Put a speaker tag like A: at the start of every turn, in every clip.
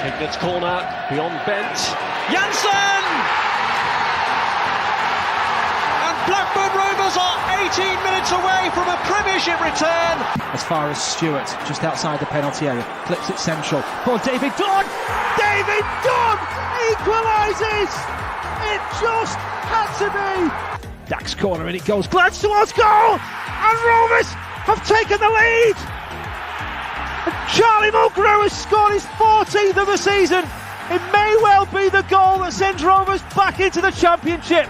A: Hignett corner, beyond Bent. Janssen! And Blackburn Rovers are 18 minutes away from a Premiership return.
B: As far as Stewart, just outside the penalty area, clips it central for David Dunn. David Dunn equalises! It just had to be! Dax corner and it goes, Glad towards goal! And Rovers have taken the lead! And Charlie Mulgrew has scored his 14th of the season. It may well be the goal that sends Rovers back into the Championship.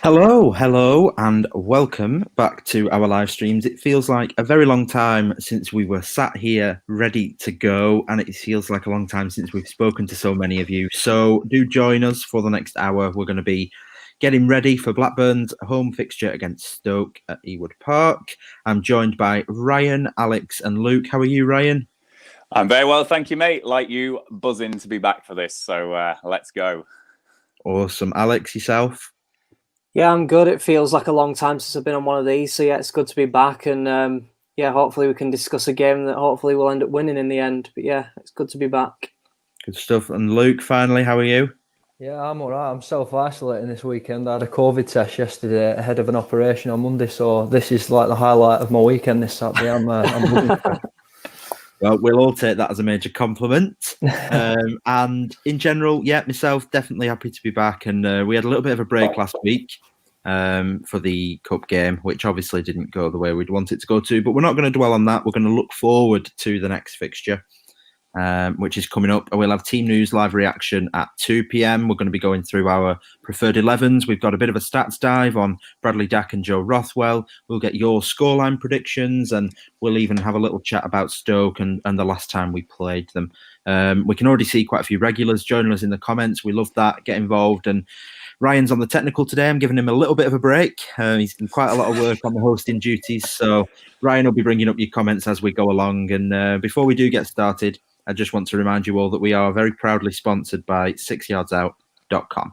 C: Hello, and welcome back to our live streams. It feels like a very long time since we were sat here ready to go, and it feels like a long time since we've spoken to so many of you. So do join us for the next hour. We're going to be getting ready for Blackburn's home fixture against Stoke at Ewood Park. I'm joined by Ryan, Alex, and Luke. How are you, Ryan?
D: I'm very well, thank you, mate. Like you, buzzing to be back for this. So let's go.
C: Awesome. Alex, yourself?
E: Yeah, I'm good. It feels like a long time since I've been on one of these. So, yeah, it's good to be back. And, hopefully we can discuss a game that hopefully we'll end up winning in the end. But, yeah, it's good to be back.
C: Good stuff. And Luke, finally, how are you?
F: Yeah, I'm all right. I'm self-isolating this weekend. I had a COVID test yesterday ahead of an operation on Monday. So this is like the highlight of my weekend this Saturday. I'm
C: Well, we'll all take that as a major compliment. And in general, myself, definitely happy to be back. And we had a little bit of a break last week for the cup game, which obviously didn't go the way we'd want it to go to. But we're not going to dwell on that. We're going to look forward to the next fixture, which is coming up. We'll have team news live reaction at 2 p.m. We're going to be going through our preferred 11s. We've got a bit of a stats dive on Bradley Dack and Joe Rothwell. We'll get your scoreline predictions, and we'll even have a little chat about Stoke and the last time we played them. We can already see quite a few regulars joining us in the comments. We love that. Get involved. And Ryan's on the technical today. I'm giving him a little bit of a break. He's done quite a lot of work on the hosting duties. So Ryan will be bringing up your comments as we go along. And before we do get started, I just want to remind you all that we are very proudly sponsored by 6yardsout.com.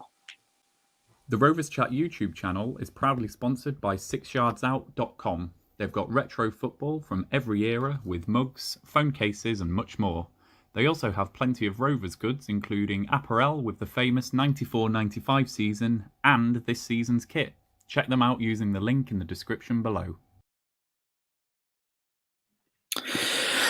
G: The Rovers Chat YouTube channel is proudly sponsored by 6yardsout.com. They've got retro football from every era with mugs, phone cases and much more. They also have plenty of Rovers goods, including apparel with the famous 94-95 season and this season's kit. Check them out using the link in the description below.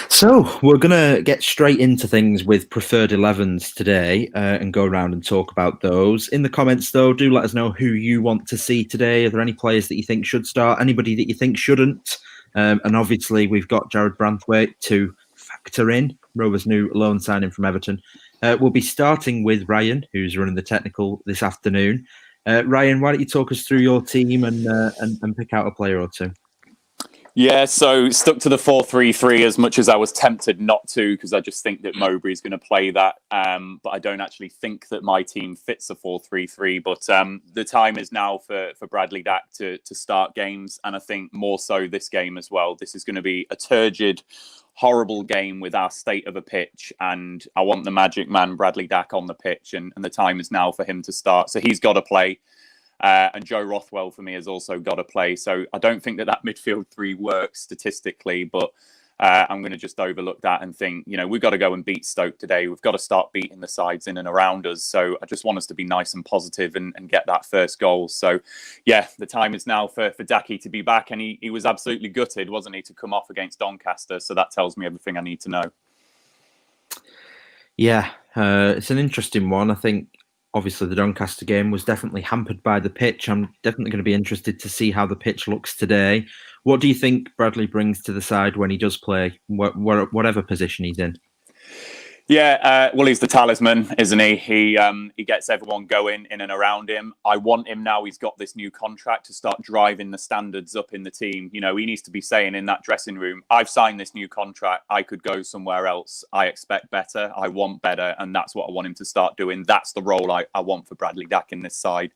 C: So we're going to get straight into things with preferred 11s today and go around and talk about those. In the comments, though, do let us know who you want to see today. Are there any players that you think should start? Anybody that you think shouldn't? And obviously, we've got Jared Branthwaite to factor in, Rovers' new loan signing from Everton. We'll be starting with Ryan, who's running the technical this afternoon. Ryan, why don't you talk us through your team and pick out a player or two?
D: Yeah, so stuck to the 4-3-3 as much as I was tempted not to, because I just think that Mowbray's going to play that. But I don't actually think that my team fits a 4-3-3. But the time is now for Bradley Dack to start games. And I think more so this game as well. This is going to be a turgid, horrible game with our state of a pitch. And I want the magic man, Bradley Dack, on the pitch. And the time is now for him to start. So he's got to play. And Joe Rothwell, for me, has also got to play. So I don't think that midfield three works statistically, but I'm going to just overlook that and think, we've got to go and beat Stoke today. We've got to start beating the sides in and around us. So I just want us to be nice and positive and get that first goal. So, yeah, the time is now for Dacky to be back. And he was absolutely gutted, wasn't he, to come off against Doncaster. So that tells me everything I need to know.
C: Yeah, it's an interesting one. I think, obviously, the Doncaster game was definitely hampered by the pitch. I'm definitely going to be interested to see how the pitch looks today. What do you think Bradley brings to the side when he does play, whatever position he's in?
D: Yeah, well, he's the talisman, isn't he? He gets everyone going in and around him. I want him now. He's got this new contract to start driving the standards up in the team. He needs to be saying in that dressing room, I've signed this new contract. I could go somewhere else. I expect better. I want better. And that's what I want him to start doing. That's the role I want for Bradley Dack in this side.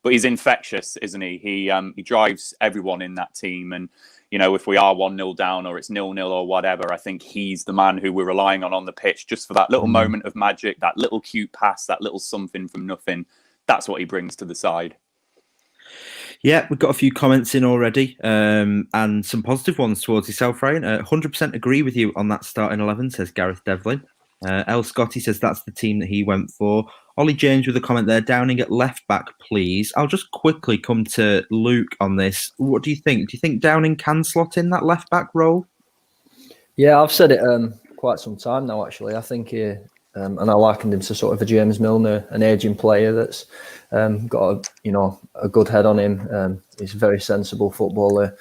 D: But he's infectious, isn't he? He drives everyone in that team. And if we are 1-0 down or it's 0-0 or whatever, I think he's the man who we're relying on the pitch just for that little moment of magic, that little cute pass, that little something from nothing. That's what he brings to the side.
C: Yeah, we've got a few comments in already, and some positive ones towards yourself, Ryan. 100% agree with you on that starting 11, says Gareth Devlin. L. Scotty says that's the team that he went for. Ollie James with a comment there, Downing at left back, please. I'll just quickly come to Luke on this. What do you think? Do you think Downing can slot in that left back role?
F: Yeah, I've said it quite some time now, actually. I think he, and I likened him to sort of a James Milner, an aging player that's got a good head on him. He's a very sensible footballer,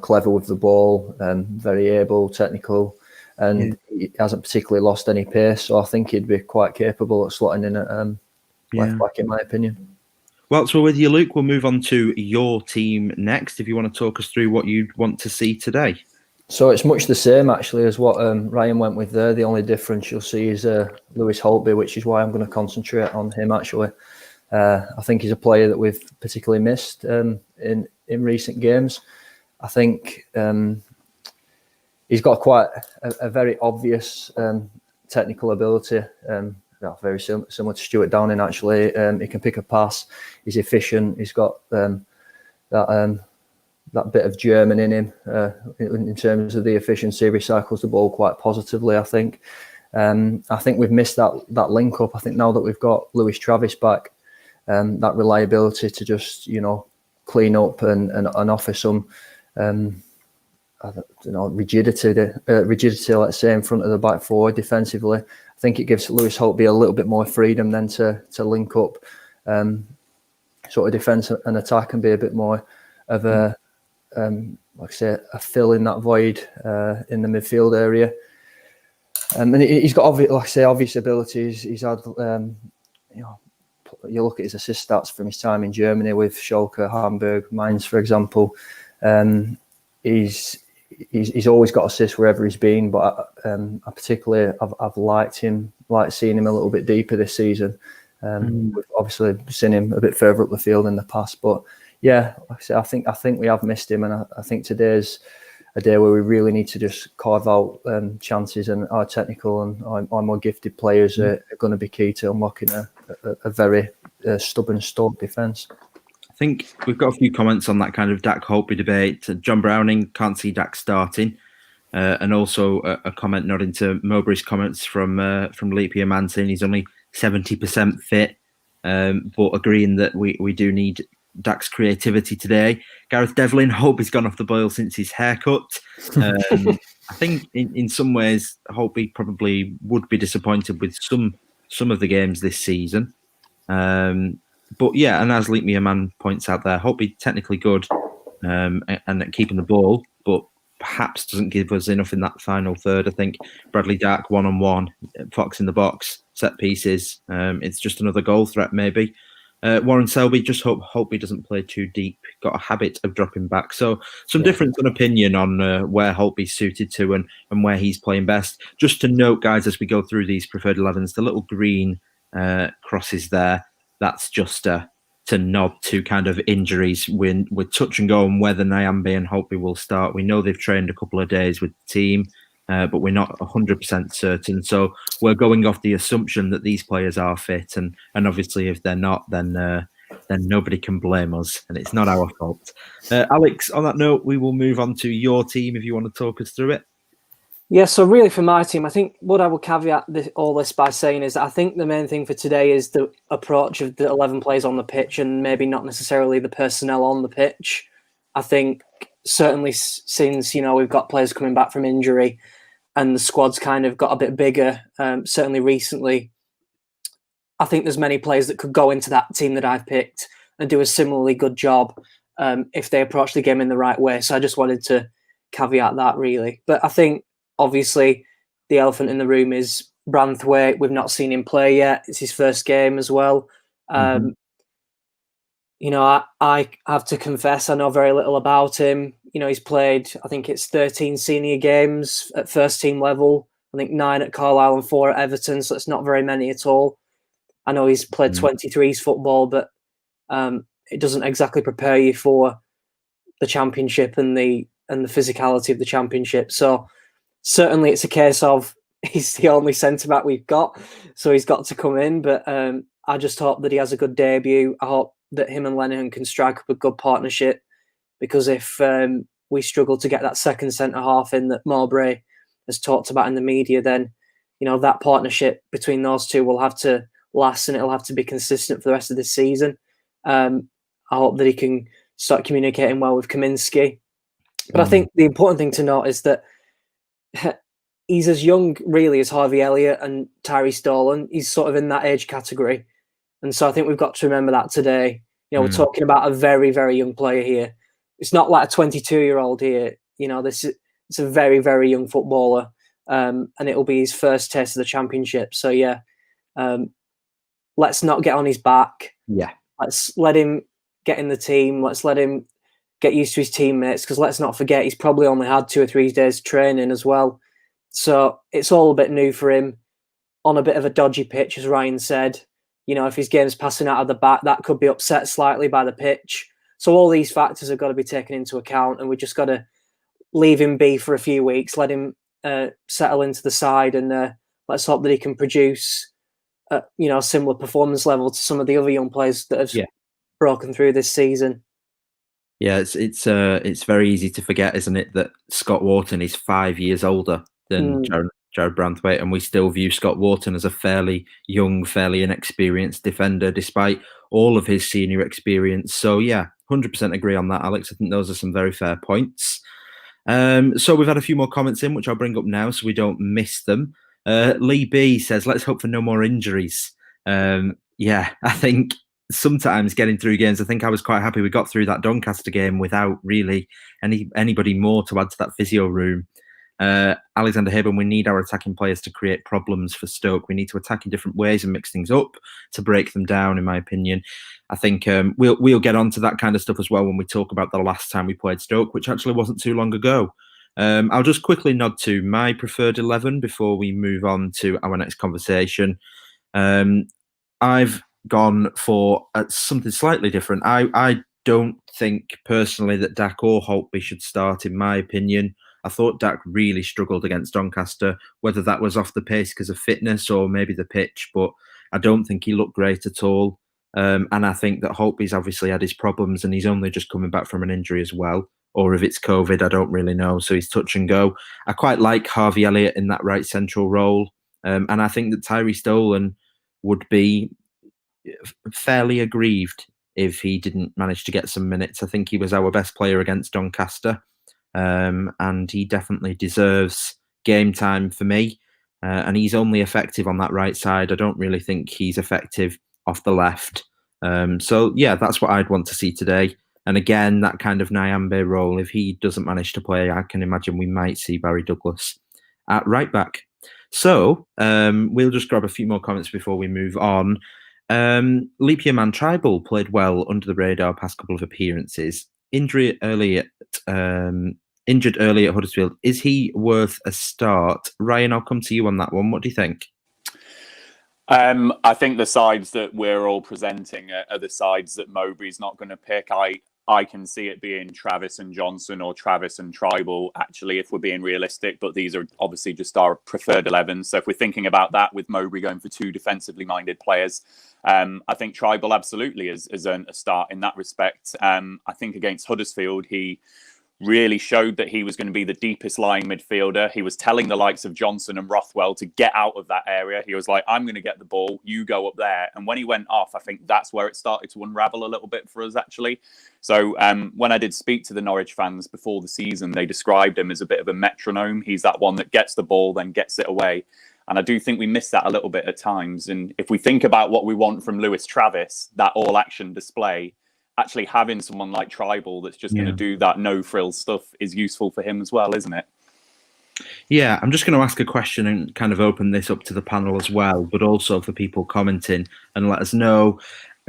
F: clever with the ball, very able, technical, and he hasn't particularly lost any pace. So I think he'd be quite capable at slotting in at left back, in my opinion.
C: Well, so with you, Luke, we'll move on to your team next. If you want to talk us through what you'd want to see today.
F: So it's much the same, actually, as what Ryan went with there. The only difference you'll see is Lewis Holtby, which is why I'm going to concentrate on him, actually. I think he's a player that we've particularly missed in recent games. I think he's got quite a very obvious technical ability, very similar to Stuart Downing, actually. He can pick a pass. He's efficient. He's got that bit of German in him in terms of the efficiency. Recycles the ball quite positively, I think. I think we've missed that link up. I think now that we've got Lewis Travis back, that reliability to just clean up and offer some rigidity, let's say, in front of the back four defensively. I think it gives Lewis Holtby a little bit more freedom then to link up sort of defence and attack and be a bit more of a like I say, a fill in that void in the midfield area. And he's got obvious abilities. He's had you look at his assist stats from his time in Germany with Schalke, Hamburg, Mainz, for example. He's always got assists wherever he's been, but I particularly I've liked seeing him a little bit deeper this season. We've obviously seen him a bit further up the field in the past, but yeah, like I say, I think we have missed him, and I think today's a day where we really need to just carve out chances, and our technical and our more gifted players are going to be key to unlocking a very stubborn Stoke defence.
C: I think we've got a few comments on that kind of Dak Holtby debate. John Browning can't see Dak starting, and also a comment nodding to Mowbray's comments from Leap Year Man saying he's only 70% fit, but agreeing that we do need Dak's creativity today. Gareth Devlin, hope he's gone off the boil since his haircut. I think in some ways Holtby probably would be disappointed with some of the games this season. But yeah, and as Leap Me a Man points out there, Holtby technically good and at keeping the ball, but perhaps doesn't give us enough in that final third. I think Bradley Dack 1-on-1, Fox in the box, set pieces. It's just another goal threat maybe. Warren Selby, just hope Holtby doesn't play too deep. Got a habit of dropping back. So some difference in opinion on where Holtby's suited to and where he's playing best. Just to note, guys, as we go through these preferred 11s, the little green crosses there, that's just to nod to kind of injuries with touch and go on whether Nyambe and Holtby will start. We know they've trained a couple of days with the team, but we're not 100% certain. So we're going off the assumption that these players are fit, and obviously if they're not, then nobody can blame us, and it's not our fault. Alex, on that note, we will move on to your team if you want to talk us through it.
E: Yeah, so really for my team, I think what I will caveat all this by saying is that I think the main thing for today is the approach of the 11 players on the pitch and maybe not necessarily the personnel on the pitch. I think certainly since, we've got players coming back from injury and the squad's kind of got a bit bigger, certainly recently, I think there's many players that could go into that team that I've picked and do a similarly good job if they approach the game in the right way. So I just wanted to caveat that really. But I think obviously the elephant in the room is Branthwaite. We've not seen him play yet. It's his first game as well. I have to confess I know very little about him. He's played, I think it's 13 senior games at first team level. I think 9 at Carlisle and 4 at Everton, so it's not very many at all. I know he's played 23s football, but it doesn't exactly prepare you for the championship and the physicality of the championship. So certainly it's a case of he's the only centre-back we've got, so he's got to come in. But I just hope that he has a good debut. I hope that him and Lenihan can strike up a good partnership, because if we struggle to get that second centre-half in that Mowbray has talked about in the media, then, that partnership between those two will have to last, and it'll have to be consistent for the rest of this season. I hope that he can start communicating well with Kaminski. But I think the important thing to note is that he's as young, really, as Harvey Elliott and Tyree Stolen. He's sort of in that age category. And so I think we've got to remember that today. We're talking about a very, very young player here. It's not like a 22-year-old here. It's a very, very young footballer. And it'll be his first taste of the Championship. So, let's not get on his back.
C: Yeah.
E: Let's let him get in the team. Let's let him get used to his teammates, because let's not forget he's probably only had 2 or 3 days training as well. So it's all a bit new for him on a bit of a dodgy pitch, as Ryan said. If his game's passing out of the back, that could be upset slightly by the pitch. So all these factors have got to be taken into account, and we just got to leave him be for a few weeks, let him settle into the side, and let's hope that he can produce a similar performance level to some of the other young players that have broken through this season.
C: Yeah, it's very easy to forget, isn't it, that Scott Wharton is 5 years older than Jared Branthwaite, and we still view Scott Wharton as a fairly young, fairly inexperienced defender, despite all of his senior experience. So, 100% agree on that, Alex. I think those are some very fair points. So we've had a few more comments in, which I'll bring up now so we don't miss them. Lee B says, let's hope for no more injuries. I think sometimes getting through games, I think I was quite happy we got through that Doncaster game without really anybody more to add to that physio room. Alexander Haben, we need our attacking players to create problems for Stoke. We need to attack in different ways and mix things up to break them down, in my opinion. I think we'll get on to that kind of stuff as well when we talk about the last time we played Stoke, which actually wasn't too long ago. I'll just quickly nod to my preferred 11 before we move on to our next conversation. I've gone for something slightly different. I don't think personally that Dak or Holtby should start, in my opinion. I thought Dak really struggled against Doncaster, whether that was off the pace because of fitness or maybe the pitch, but I don't think he looked great at all. And I think that Holtby's obviously had his problems, and he's only just coming back from an injury as well. Or if it's COVID, I don't really know. So he's touch and go. I quite like Harvey Elliott in that right central role. And I think that Tyree Stolen would be fairly aggrieved if he didn't manage to get some minutes. I think he was our best player against Doncaster. And he definitely deserves game time for me. And he's only effective on that right side. I don't really think he's effective off the left. So, that's what I'd want to see today. And again, that kind of Nyambe role, if he doesn't manage to play, I can imagine we might see Barry Douglas at right back. So we'll just grab a few more comments before we move on. Leap Year Man Tribal played well under the radar past couple of appearances. Injured early at Huddersfield. Is he worth a start? Ryan, I'll come to you on that one. What do you think?
D: I think the sides that we're all presenting are the sides that Mowbray's not going to pick. I can see it being Travis and Johnson or Travis and Tribal, actually, if we're being realistic. But these are obviously just our preferred 11. So if we're thinking about that with Mowbray going for 2 defensively minded players, I think Tribal absolutely has earned a start in that respect. I think against Huddersfield, he really showed that he was going to be the deepest lying midfielder. He was telling the likes of Johnson and Rothwell to get out of that area. He was like, I'm going to get the ball, you go up there. And when he went off, I think that's where it started to unravel a little bit for us, actually. So when I did speak to the Norwich fans before the season, they described him as a bit of a metronome. He's that one that gets the ball, then gets it away. And I do think we miss that a little bit at times. And if we think about what we want from Lewis Travis, that all-action display, actually having someone like Tribal that's just going to do that no-frills stuff is useful for him as well, isn't it?
C: Yeah, I'm just going to ask a question and kind of open this up to the panel as well, but also for people commenting and let us know.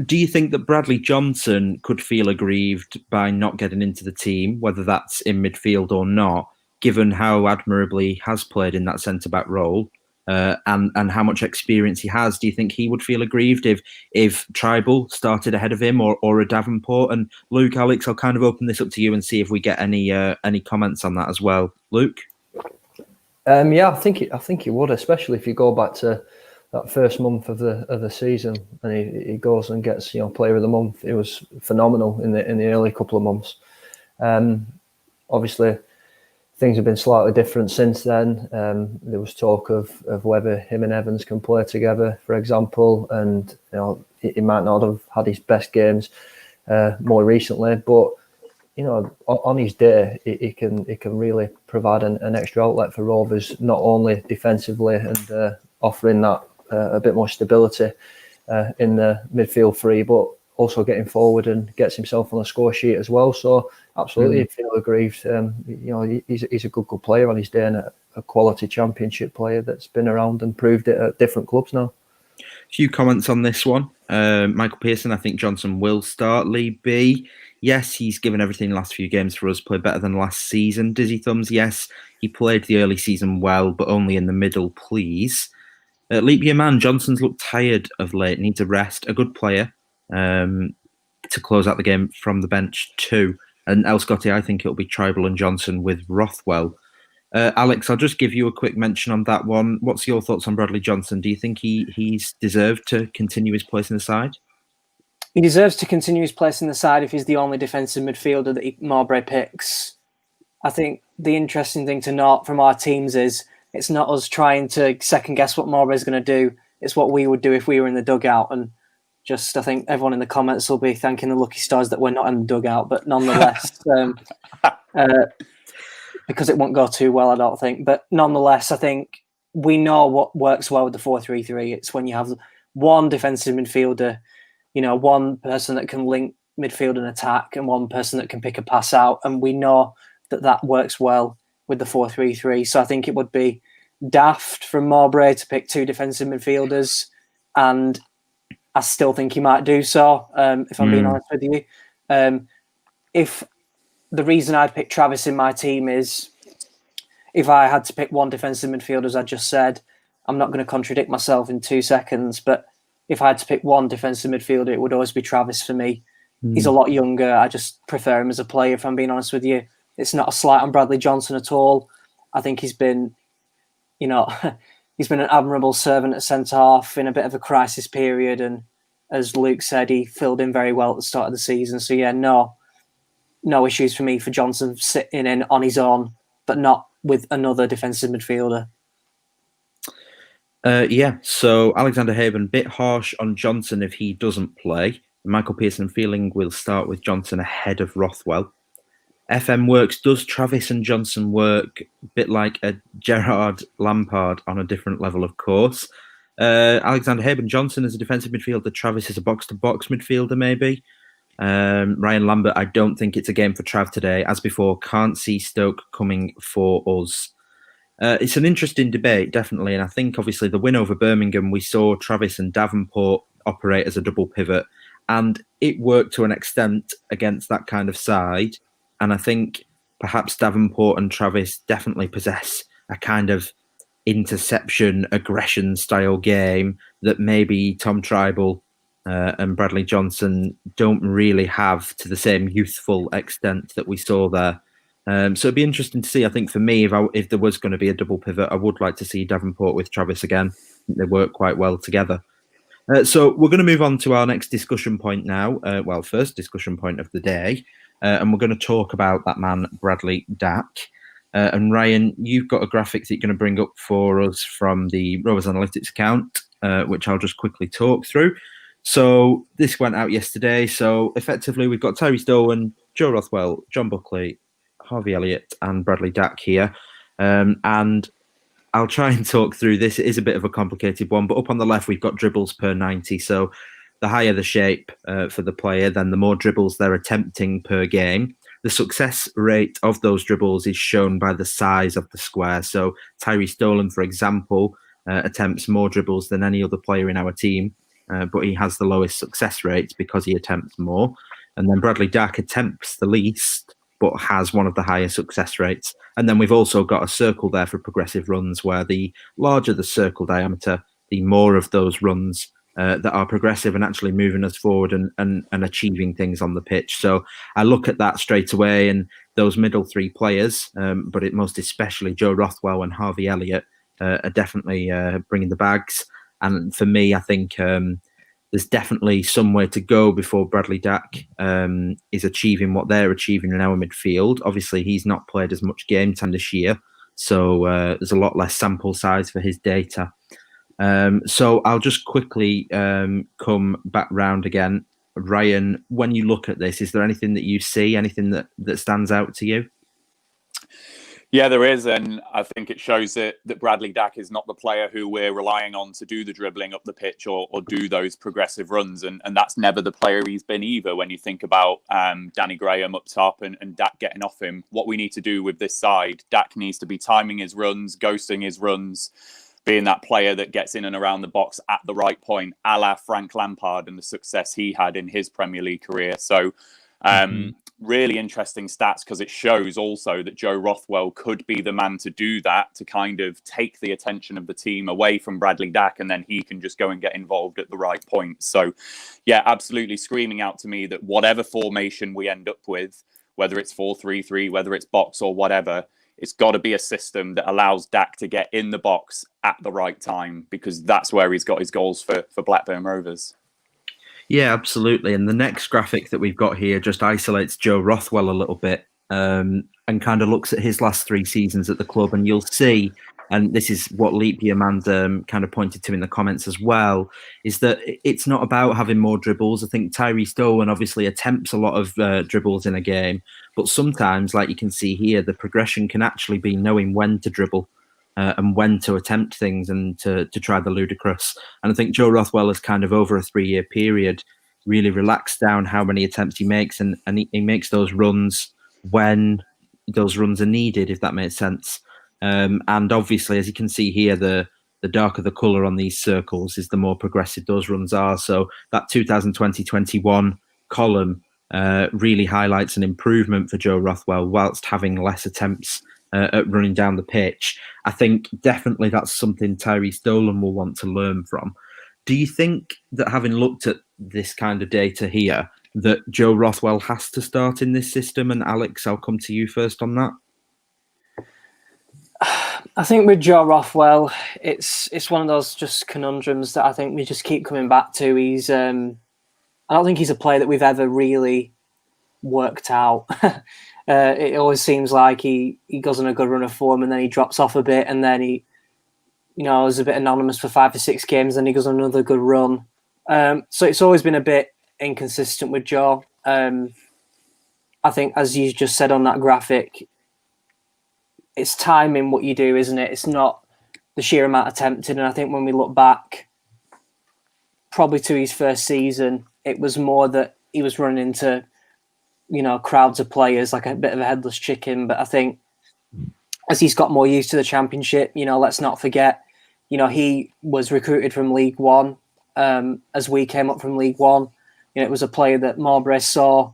C: Do you think that Bradley Johnson could feel aggrieved by not getting into the team, whether that's in midfield or not, given how admirably he has played in that centre-back role? And how much experience he has? Do you think he would feel aggrieved if Tribal started ahead of him or a Davenport? And Luke, Alex, I'll kind of open this up to you and see if we get any comments on that as well. Luke?
F: I think it would, especially if you go back to that first month of the season, and he goes and gets player of the month. It was phenomenal in the early couple of months. Obviously, things have been slightly different since then. There was talk of whether him and Evans can play together, for example, and he might not have had his best games more recently, but on his day, he can really provide an extra outlet for Rovers, not only defensively and offering that a bit more stability in the midfield three, but also getting forward and gets himself on a score sheet as well. So absolutely, I feel aggrieved. He's a good player on his day and a quality championship player that's been around and proved it at different clubs now.
C: A few comments on this one. Michael Pearson, I think Johnson will start. Lee B, yes, he's given everything the last few games for us, played better than last season. Dizzy Thumbs, yes, he played the early season well, but only in the middle, please. Leap Year Man, Johnson's looked tired of late, needs a rest. A good player to close out the game from the bench too. And El Scotti, I think it'll be Tribal and Johnson with Rothwell. Alex, I'll just give you a quick mention on that one. What's your thoughts on Bradley Johnson? Do you think he's deserved to continue his place in the side?
E: He deserves to continue his place in the side if he's the only defensive midfielder that Mowbray picks. I think the interesting thing to note from our teams is it's not us trying to second guess what Mowbray's going to do. It's what we would do if we were in the dugout. And just, I think everyone in the comments will be thanking the lucky stars that we're not in the dugout, but nonetheless, because it won't go too well, I don't think. But nonetheless, I think we know what works well with the 4-3-3. It's when you have one defensive midfielder, one person that can link midfield and attack and one person that can pick a pass out. And we know that works well with the 4-3-3. So I think it would be daft from Mowbray to pick two defensive midfielders, and I still think he might do so, if I'm being honest with you. If the reason I'd pick Travis in my team is if I had to pick one defensive midfielder, as I just said, I'm not going to contradict myself in 2 seconds, but if I had to pick one defensive midfielder, it would always be Travis for me. He's a lot younger. I just prefer him as a player, if I'm being honest with you. It's not a slight on Bradley Johnson at all. I think he's been, he's been an admirable servant at centre-half in a bit of a crisis period. And as Luke said, he filled in very well at the start of the season. So, yeah, no issues for me for Johnson sitting in on his own, but not with another defensive midfielder.
C: So Alexander Haben, bit harsh on Johnson if he doesn't play. Michael Pearson feeling we'll start with Johnson ahead of Rothwell. FM Works, does Travis and Johnson work? A bit like a Gerrard Lampard on a different level, of course. Alexander Haben, Johnson as a defensive midfielder, Travis is a box-to-box midfielder, maybe. Ryan Lambert, I don't think it's a game for Trav today. As before, can't see Stoke coming for us. It's an interesting debate, definitely. And I think, obviously, the win over Birmingham, we saw Travis and Davenport operate as a double pivot. And it worked to an extent against that kind of side. And I think perhaps Davenport and Travis definitely possess a kind of interception, aggression style game that maybe Tom Tribal and Bradley Johnson don't really have to the same youthful extent that we saw there. So it'd be interesting to see. I think for me, if there was going to be a double pivot, I would like to see Davenport with Travis again. They work quite well together. So we're going to move on to our next discussion point now. First discussion point of the day. And we're going to talk about that man, Bradley Dack. And Ryan, you've got a graphic that you're going to bring up for us from the Rovers Analytics account, which I'll just quickly talk through. So this went out yesterday. So effectively, we've got Tyrese Dolan, Joe Rothwell, John Buckley, Harvey Elliott, and Bradley Dack here. And I'll try and talk through this. It is a bit of a complicated one, but up on the left, we've got dribbles per 90. So the higher the shape for the player, then the more dribbles they're attempting per game. The success rate of those dribbles is shown by the size of the square. So Tyrese Dolan, for example, attempts more dribbles than any other player in our team, but he has the lowest success rate because he attempts more. And then Bradley Dack attempts the least, but has one of the higher success rates. And then we've also got a circle there for progressive runs, where the larger the circle diameter, the more of those runs that are progressive and actually moving us forward and achieving things on the pitch. So I look at that straight away, and those middle three players, but most especially Joe Rothwell and Harvey Elliott, are definitely bringing the bags. And for me, I think there's definitely somewhere to go before Bradley Dack is achieving what they're achieving in our midfield. Obviously, he's not played as much game time this year, so there's a lot less sample size for his data. So I'll just quickly come back round again. Ryan, when you look at this, is there anything that you see, anything that stands out to you?
D: Yeah, there is, and I think it shows that Bradley Dack is not the player who we're relying on to do the dribbling up the pitch or do those progressive runs, and that's never the player he's been either. When you think about Danny Graham up top and Dack getting off him, what we need to do with this side, Dack needs to be timing his runs, ghosting his runs, being that player that gets in and around the box at the right point, a la Frank Lampard and the success he had in his Premier League career. So really interesting stats, because it shows also that Joe Rothwell could be the man to do that, to kind of take the attention of the team away from Bradley Dack, and then he can just go and get involved at the right point. So yeah, absolutely screaming out to me that whatever formation we end up with, whether it's 4-3-3, whether it's box or whatever, it's got to be a system that allows Dack to get in the box at the right time, because that's where he's got his goals for Blackburn Rovers.
C: Yeah, absolutely. And the next graphic that we've got here just isolates Joe Rothwell a little bit and kind of looks at his last 3 seasons at the club. And you'll see, and this is what Leap Year Man kind of pointed to in the comments as well, is that it's not about having more dribbles. I think Tyrese Dolan obviously attempts a lot of dribbles in a game, but sometimes, like you can see here, the progression can actually be knowing when to dribble. And when to attempt things and to try the ludicrous. And I think Joe Rothwell has kind of, over a 3-year period, really relaxed down how many attempts he makes, and he makes those runs when those runs are needed, if that makes sense. And obviously, as you can see here, the darker the colour on these circles is the more progressive those runs are. So that 2020-21 column really highlights an improvement for Joe Rothwell whilst having less attempts at running down the pitch. I think definitely that's something Tyrese Dolan will want to learn from. Do you think that, having looked at this kind of data here, that Joe Rothwell has to start in this system? And Alex, I'll come to you first on that.
E: I think with Joe Rothwell, it's one of those just conundrums that I think we just keep coming back to. He's I don't think he's a player that we've ever really worked out. It always seems like he goes on a good run of form and then he drops off a bit, and then he, is a bit anonymous for 5 or 6 games, and he goes on another good run. So it's always been a bit inconsistent with Joe. I think, as you just said on that graphic, it's timing what you do, isn't it? It's not the sheer amount attempted. And I think when we look back, probably to his first season, it was more that he was running into crowds of players, like a bit of a headless chicken. But I think as he's got more used to the Championship, let's not forget, he was recruited from League One. As we came up from League One, it was a player that Mowbray saw,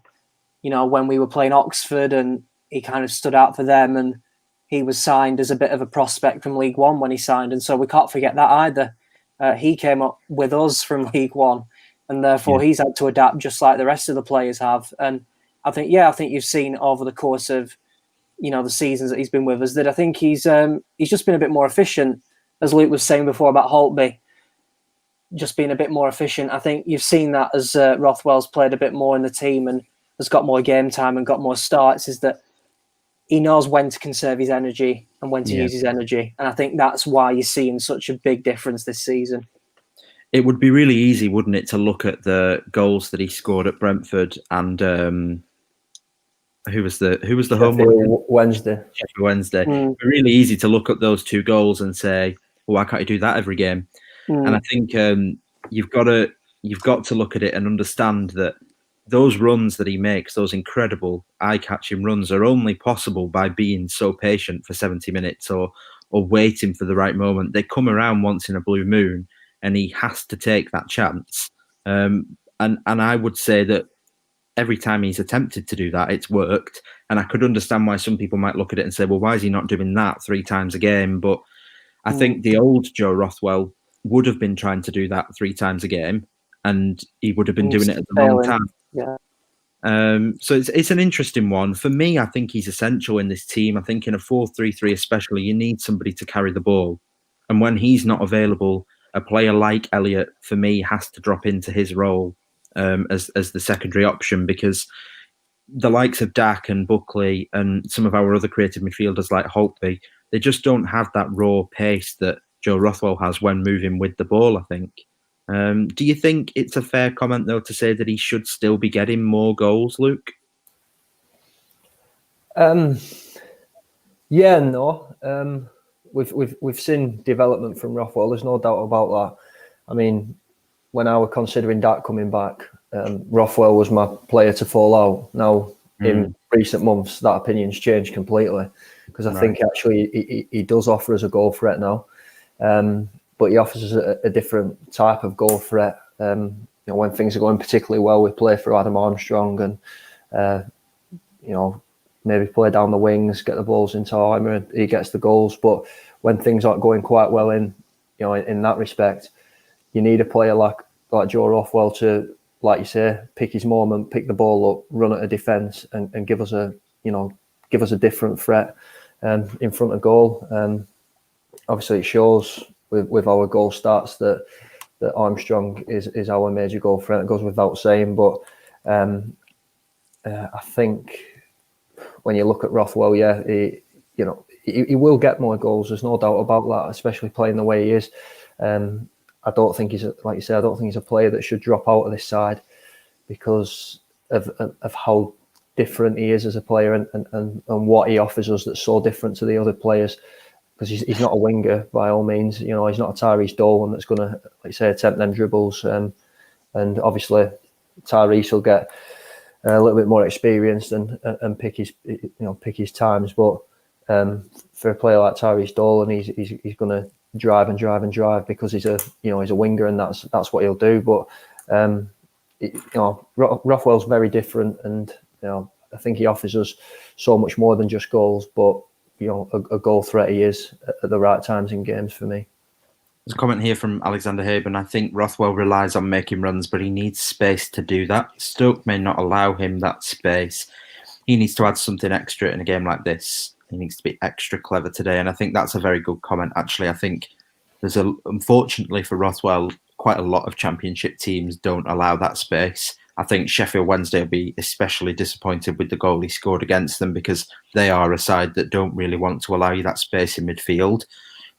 E: when we were playing Oxford, and he kind of stood out for them, and he was signed as a bit of a prospect from League One when he signed. And so we can't forget that either. He came up with us from League One, and therefore he's had to adapt just like the rest of the players have. And I think you've seen over the course of, the seasons that he's been with us, that I think he's just been a bit more efficient, as Luke was saying before about Holtby, just being a bit more efficient. I think you've seen that as Rothwell's played a bit more in the team and has got more game time and got more starts, is that he knows when to conserve his energy and when to use his energy. And I think that's why you're seeing such a big difference this season.
C: It would be really easy, wouldn't it, to look at the goals that he scored at Brentford and who was the home one?
F: Wednesday.
C: Wednesday. It'd be really easy to look at those 2 goals and say, well, why can't you do that every game? And I think you've got to look at it and understand that those runs that he makes, those incredible eye-catching runs, are only possible by being so patient for 70 minutes or waiting for the right moment. They come around once in a blue moon, and he has to take that chance. And I would say that every time he's attempted to do that, it's worked. And I could understand why some people might look at it and say, well, why is he not doing that 3 times a game? But I think the old Joe Rothwell would have been trying to do that 3 times a game, and he would have been doing it at the wrong time.
E: Yeah.
C: So it's an interesting one. For me, I think he's essential in this team. I think in a 4-3-3 especially, you need somebody to carry the ball. And when he's not available, a player like Elliott, for me, has to drop into his role as the secondary option, because the likes of Dak and Buckley and some of our other creative midfielders like Holtby, they just don't have that raw pace that Joe Rothwell has when moving with the ball, I think. Do you think it's a fair comment, though, to say that he should still be getting more goals, Luke?
F: Yeah and no. We've seen development from Rothwell. There's no doubt about that. I mean, when I was considering Dak coming back, Rothwell was my player to fall out. Now, in recent months, that opinion's changed completely, because I think actually he does offer us a goal threat now. But he offers us a different type of goal threat. When things are going particularly well, we play for Adam Armstrong and, maybe play down the wings, get the balls into Heimer, and he gets the goals. But when things aren't going quite well in that respect, you need a player like Joe Rothwell to, like you say, pick his moment, pick the ball up, run at a defence, and give us a different threat in front of goal. Obviously, it shows with our goal stats that Armstrong is our major goal threat. It goes without saying, but I think when you look at Rothwell, he will get more goals. There's no doubt about that, especially playing the way he is. I don't think he's a player that should drop out of this side because of how different he is as a player and what he offers us that's so different to the other players. Because he's not a winger by all means. He's not a Tyrese Dolan that's going to, like say, attempt them dribbles. And obviously Tyrese will get a little bit more experienced and pick his times. But for a player like Tyrese Dolan, he's going to drive because he's a winger, and that's what he'll do. But Rothwell's very different, and I think he offers us so much more than just goals. But a goal threat he is at the right times in games for me.
C: There's a comment here from Alexander Haben. I think Rothwell relies on making runs, but he needs space to do that. Stoke may not allow him that space. He needs to add something extra in a game like this. He needs to be extra clever today, and I think that's a very good comment, actually. I think unfortunately for Rothwell, quite a lot of Championship teams don't allow that space. I think Sheffield Wednesday will be especially disappointed with the goal he scored against them, because they are a side that don't really want to allow you that space in midfield.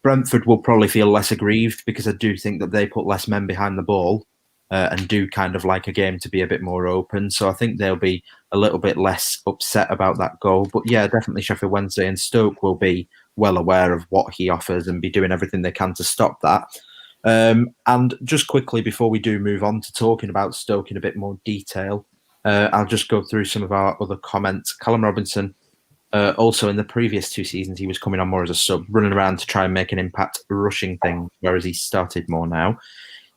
C: Brentford will probably feel less aggrieved, because I do think that they put less men behind the ball and do kind of like a game to be a bit more open. So I think they'll be a little bit less upset about that goal. But yeah, definitely Sheffield Wednesday and Stoke will be well aware of what he offers and be doing everything they can to stop that. And just quickly, before we do move on to talking about Stoke in a bit more detail, I'll just go through some of our other comments. Callum Robinson, also in the previous 2 seasons, he was coming on more as a sub, running around to try and make an impact, rushing things, whereas he's started more now.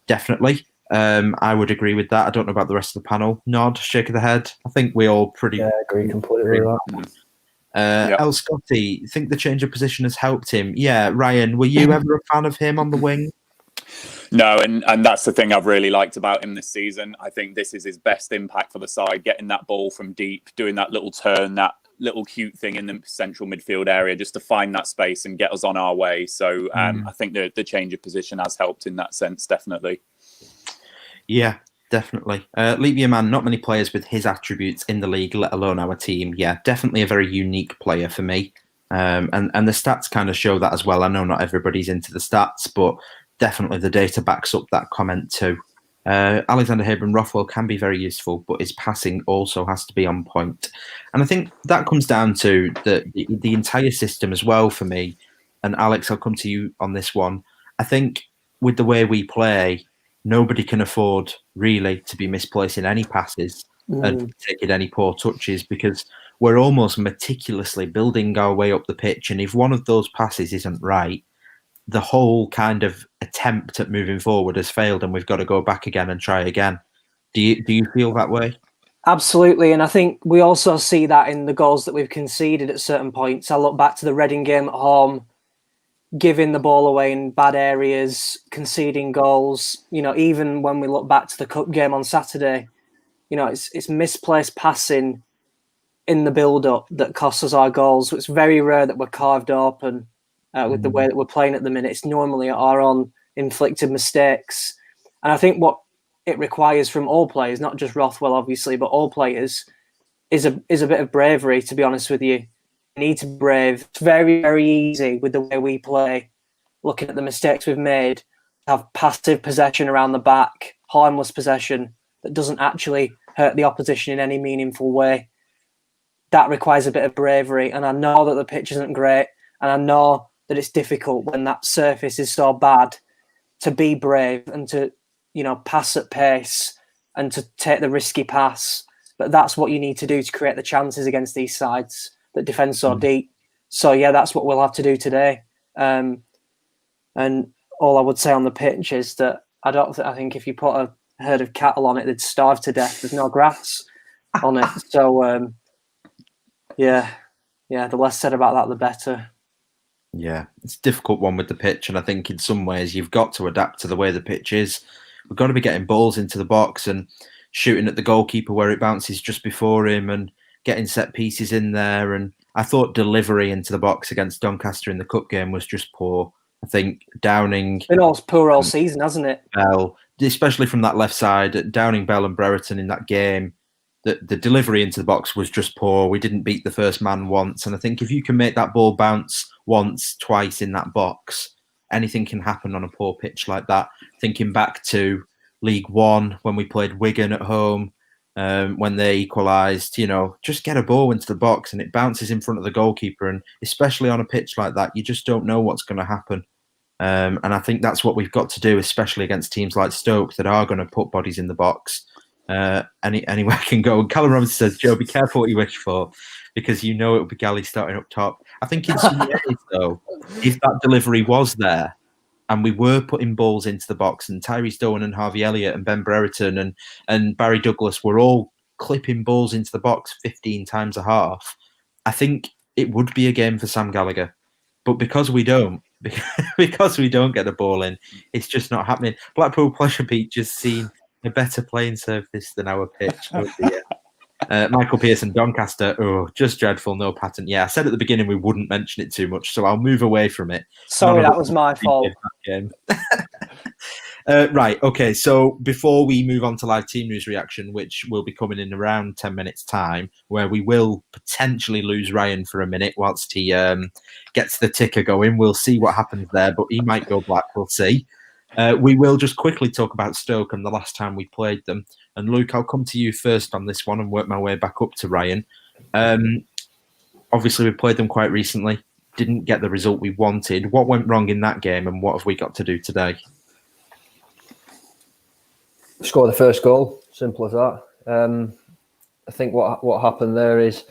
C: Definitely. I would agree with that. I don't know about the rest of the panel. Nod, shake of the head. I think we all pretty...
F: Yeah, I agree completely with that.
C: El Scotty, think the change of position has helped him? Yeah, Ryan, were you ever a fan of him on the wing?
D: No, and that's the thing I've really liked about him this season. I think this is his best impact for the side, getting that ball from deep, doing that little turn, that little cute thing in the central midfield area, just to find that space and get us on our way. So I think the change of position has helped in that sense, definitely. Yeah,
C: definitely. Levy man, not many players with his attributes in the league, let alone our team. Yeah, definitely a very unique player for me. And the stats kind of show that as well. I know not everybody's into the stats, but definitely the data backs up that comment too. Alexander Haben, Rothwell can be very useful, but his passing also has to be on point. And I think that comes down to the entire system as well for me. And Alex, I'll come to you on this one. I think with the way we play, nobody can afford really to be misplacing any passes and taking any poor touches, because we're almost meticulously building our way up the pitch. And if one of those passes isn't right, the whole kind of attempt at moving forward has failed, and we've got to go back again and try again. Do you feel that way?
E: Absolutely, and I think we also see that in the goals that we've conceded at certain points. I look back to the Reading game at home, giving the ball away in bad areas, conceding goals. Even when we look back to the cup game on Saturday, it's misplaced passing in the build-up that costs us our goals. So it's very rare that we're carved open with the way that we're playing at the minute. It's normally our own inflicted mistakes. And I think what it requires from all players, not just Rothwell, obviously, but all players, is a bit of bravery, to be honest with you. You need to be brave. It's very, very easy with the way we play, looking at the mistakes we've made, to have passive possession around the back, harmless possession that doesn't actually hurt the opposition in any meaningful way. That requires a bit of bravery. And I know that the pitch isn't great, and I know that it's difficult when that surface is so bad to be brave and to, pass at pace and to take the risky pass. But that's what you need to do to create the chances against these sides that defend so deep. So, yeah, that's what we'll have to do today. And all I would say on the pitch is that I think if you put a herd of cattle on it, they'd starve to death. There's no grass on it. So, the less said about that, the better.
C: Yeah, it's a difficult one with the pitch, and I think in some ways you've got to adapt to the way the pitch is. We've got to be getting balls into the box and shooting at the goalkeeper where it bounces just before him and getting set pieces in there. And I thought delivery into the box against Doncaster in the cup game was just poor. I think Downing...
E: It's been all poor all season, hasn't it?
C: Bell, especially from that left side, Downing, Bell and Brereton in that game, the delivery into the box was just poor. We didn't beat the first man once. And I think if you can make that ball bounce once, twice in that box, anything can happen on a poor pitch like that. Thinking back to League One, when we played Wigan at home, when they equalised, just get a ball into the box and it bounces in front of the goalkeeper. And especially on a pitch like that, you just don't know what's going to happen. And I think that's what we've got to do, especially against teams like Stoke that are going to put bodies in the box. Anywhere can go. And Callum Robinson says, Joe, be careful what you wish for, because it will be Galley starting up top. I think in some ways, though, if that delivery was there and we were putting balls into the box and Tyrese Doan and Harvey Elliott and Ben Brereton and Barry Douglas were all clipping balls into the box 15 times a half, I think it would be a game for Sam Gallagher. But because we don't get the ball in, it's just not happening. Blackpool Pleasure Beach just seen a better playing surface than our pitch. Michael Pearson, Doncaster, just dreadful, no pattern. Yeah, I said at the beginning we wouldn't mention it too much, so I'll move away from it.
E: Sorry, that was my fault.
C: Right, okay, so before we move on to live team news reaction, which will be coming in around 10 minutes' time, where we will potentially lose Ryan for a minute whilst he gets the ticker going. We'll see what happens there, but he might go black, we'll see. We will just quickly talk about Stoke and the last time we played them. And Luke, I'll come to you first on this one and work my way back up to Ryan. Obviously, we played them quite recently. Didn't get the result we wanted. What went wrong in that game and what have we got to do today?
F: Score the first goal. Simple as that. I think what happened there is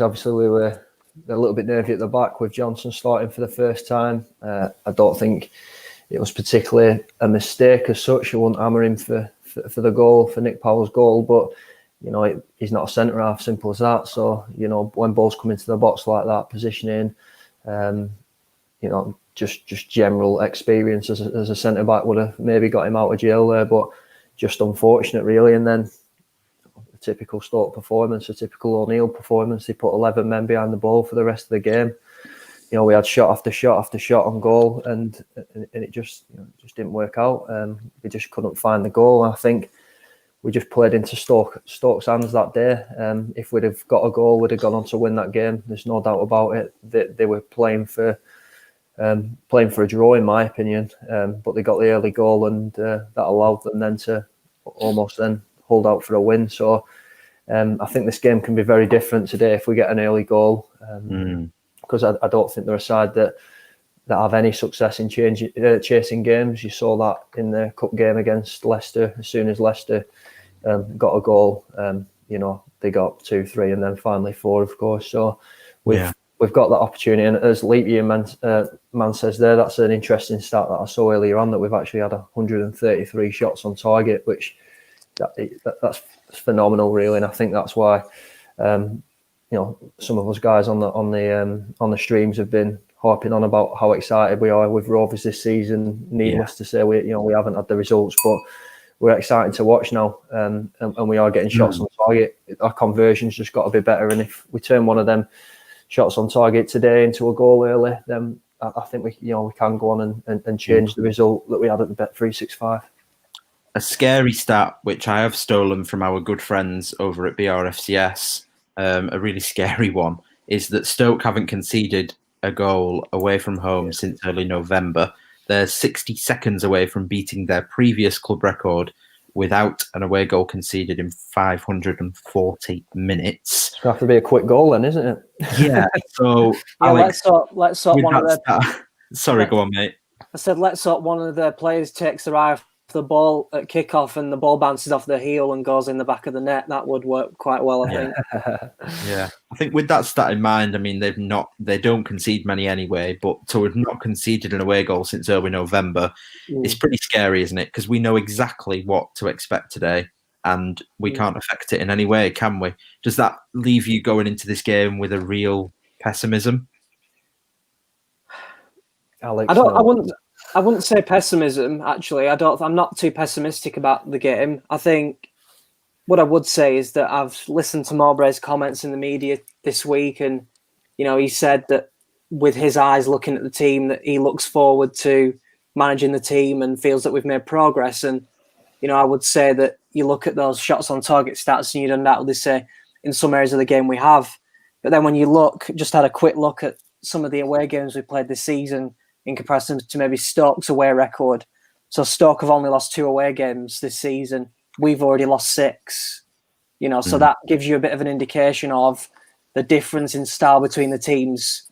F: obviously we were a little bit nervy at the back with Johnson starting for the first time. I don't think it was particularly a mistake as such. You wouldn't hammer him for the goal, for Nick Powell's goal, but he's not a centre half, simple as that. So when balls come into the box like that, positioning, just general experience as a centre back would have maybe got him out of jail there, but just unfortunate really. And then a typical Stoke performance, a typical O'Neill performance. They put 11 men behind the ball for the rest of the game. We had shot after shot after shot on goal, and it just didn't work out. We just couldn't find the goal. I think we just played into Stoke's hands that day. If we'd have got a goal, we'd have gone on to win that game. There's no doubt about it. They were playing for a draw, in my opinion. But they got the early goal, and that allowed them then to almost then hold out for a win. So I think this game can be very different today if we get an early goal. Because I don't think they're a side that have any success in chasing games. You saw that in the cup game against Leicester. As soon as Leicester got a goal, they got 2, 3, and then finally 4, of course. So we've got that opportunity. And as Leap Year man says there, that's an interesting stat that I saw earlier on, that we've actually had 133 shots on target, which that's phenomenal, really. And I think that's why. Some of us guys on the streams have been harping on about how excited we are with Rovers this season. Needless to say, we haven't had the results, but we're excited to watch now, and we are getting shots on target. Our conversion's just got to be better, and if we turn one of them shots on target today into a goal early, then I think we can go on and change the result that we had at the Bet365.
C: A scary stat, which I have stolen from our good friends over at BRFCS, a really scary one, is that Stoke haven't conceded a goal away from home since early November. They're 60 seconds away from beating their previous club record without an away goal conceded in 540 minutes.
F: It's going to have to be a quick goal then, isn't it?
C: Yeah. So,
E: Yeah,
C: Alex,
E: let's sort one of the.
C: Sorry, go on, mate.
E: I said, let's sort one of the players takes their eye off the ball at kickoff and the ball bounces off the heel and goes in the back of the net. That would work quite well, I think.
C: Yeah, I think with that stat in mind, I mean they don't concede many anyway, but to have not conceded an away goal since early November, it's pretty scary, isn't it? Because we know exactly what to expect today, and we can't affect it in any way, can we? Does that leave you going into this game with a real pessimism?
F: Alex,
E: I wouldn't say pessimism, actually. I'm not too pessimistic about the game. I think what I would say is that I've listened to Mowbray's comments in the media this week, and he said that with his eyes looking at the team, that he looks forward to managing the team and feels that we've made progress. And I would say that you look at those shots on target stats and you'd undoubtedly say in some areas of the game we have. But then when you just had a quick look at some of the away games we played this season in comparison to maybe Stoke's away record. So Stoke have only lost 2 away games this season. We've already lost 6. So that gives you a bit of an indication of the difference in style between the teams.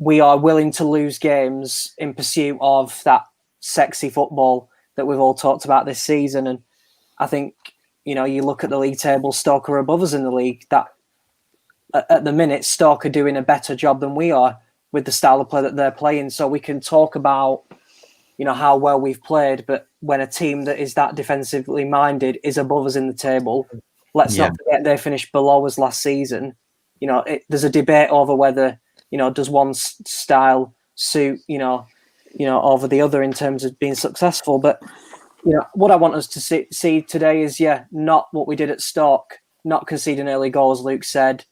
E: We are willing to lose games in pursuit of that sexy football that we've all talked about this season. And I think, you look at the league table, Stoke are above us in the league. That at the minute, Stoke are doing a better job than we are with the style of play that they're playing. So we can talk about, how well we've played, but when a team that is that defensively minded is above us in the table, let's not forget they finished below us last season. There's a debate over whether, does one style suit, over the other in terms of being successful. But, what I want us to see today is, not what we did at Stoke, not conceding early goals, Luke said,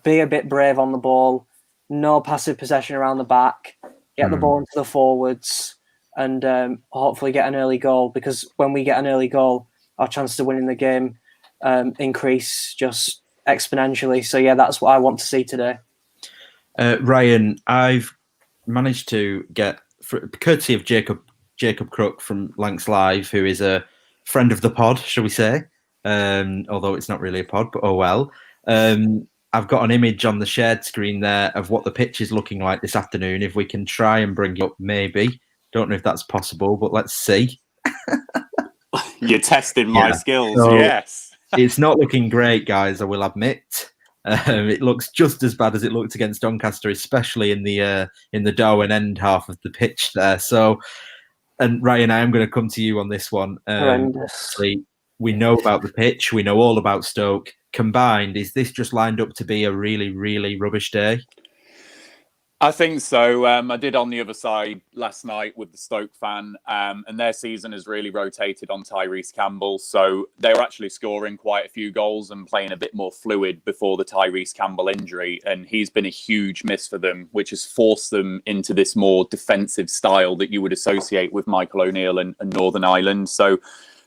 E: be a bit brave on the ball, no passive possession around the back, get the ball into the forwards, and hopefully get an early goal, because when we get an early goal, our chances of winning the game increase just exponentially. So, that's what I want to see today.
C: Ryan, I've managed to get, courtesy of Jacob Crook from Lancs Live, who is a friend of the pod, shall we say, although it's not really a pod, but oh well. I've got an image on the shared screen there of what the pitch is looking like this afternoon. If we can try and bring it up, maybe. Don't know if that's possible, but let's see.
D: You're testing my skills, yes.
C: It's not looking great, guys, I will admit. It looks just as bad as it looked against Doncaster, especially in the Darwen end half of the pitch there. So, and Ryan, I am going to come to you on this one. We know about the pitch. We know all about Stoke. Combined, is this just lined up to be a really, really rubbish day?
D: I think so. I did on the other side last night with the Stoke fan, and their season has really rotated on Tyrese Campbell. So they're actually scoring quite a few goals and playing a bit more fluid before the Tyrese Campbell injury. And he's been a huge miss for them, which has forced them into this more defensive style that you would associate with Michael O'Neill and Northern Ireland. So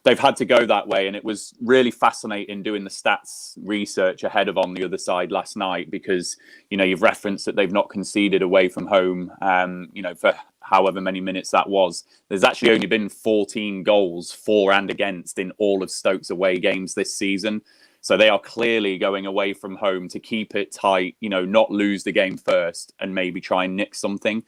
D: they've had to go that way. And it was really fascinating doing the stats research ahead of on the other side last night, because, you've referenced that they've not conceded away from home, for however many minutes that was. There's actually only been 14 goals for and against in all of Stoke's away games this season. So they are clearly going away from home to keep it tight, not lose the game first and maybe try and nick something.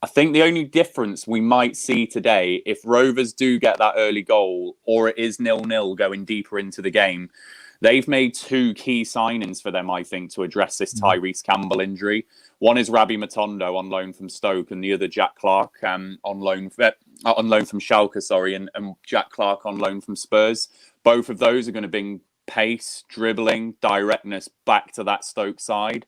D: I think the only difference we might see today, if Rovers do get that early goal or it is 0-0 going deeper into the game, they've made 2 key signings for them, I think, to address this Tyrese Campbell injury. One is Rabbi Matondo on loan from Stoke, and the other Jack Clark on loan from Schalke, and Jack Clark on loan from Spurs. Both of those are going to bring pace, dribbling, directness back to that Stoke side.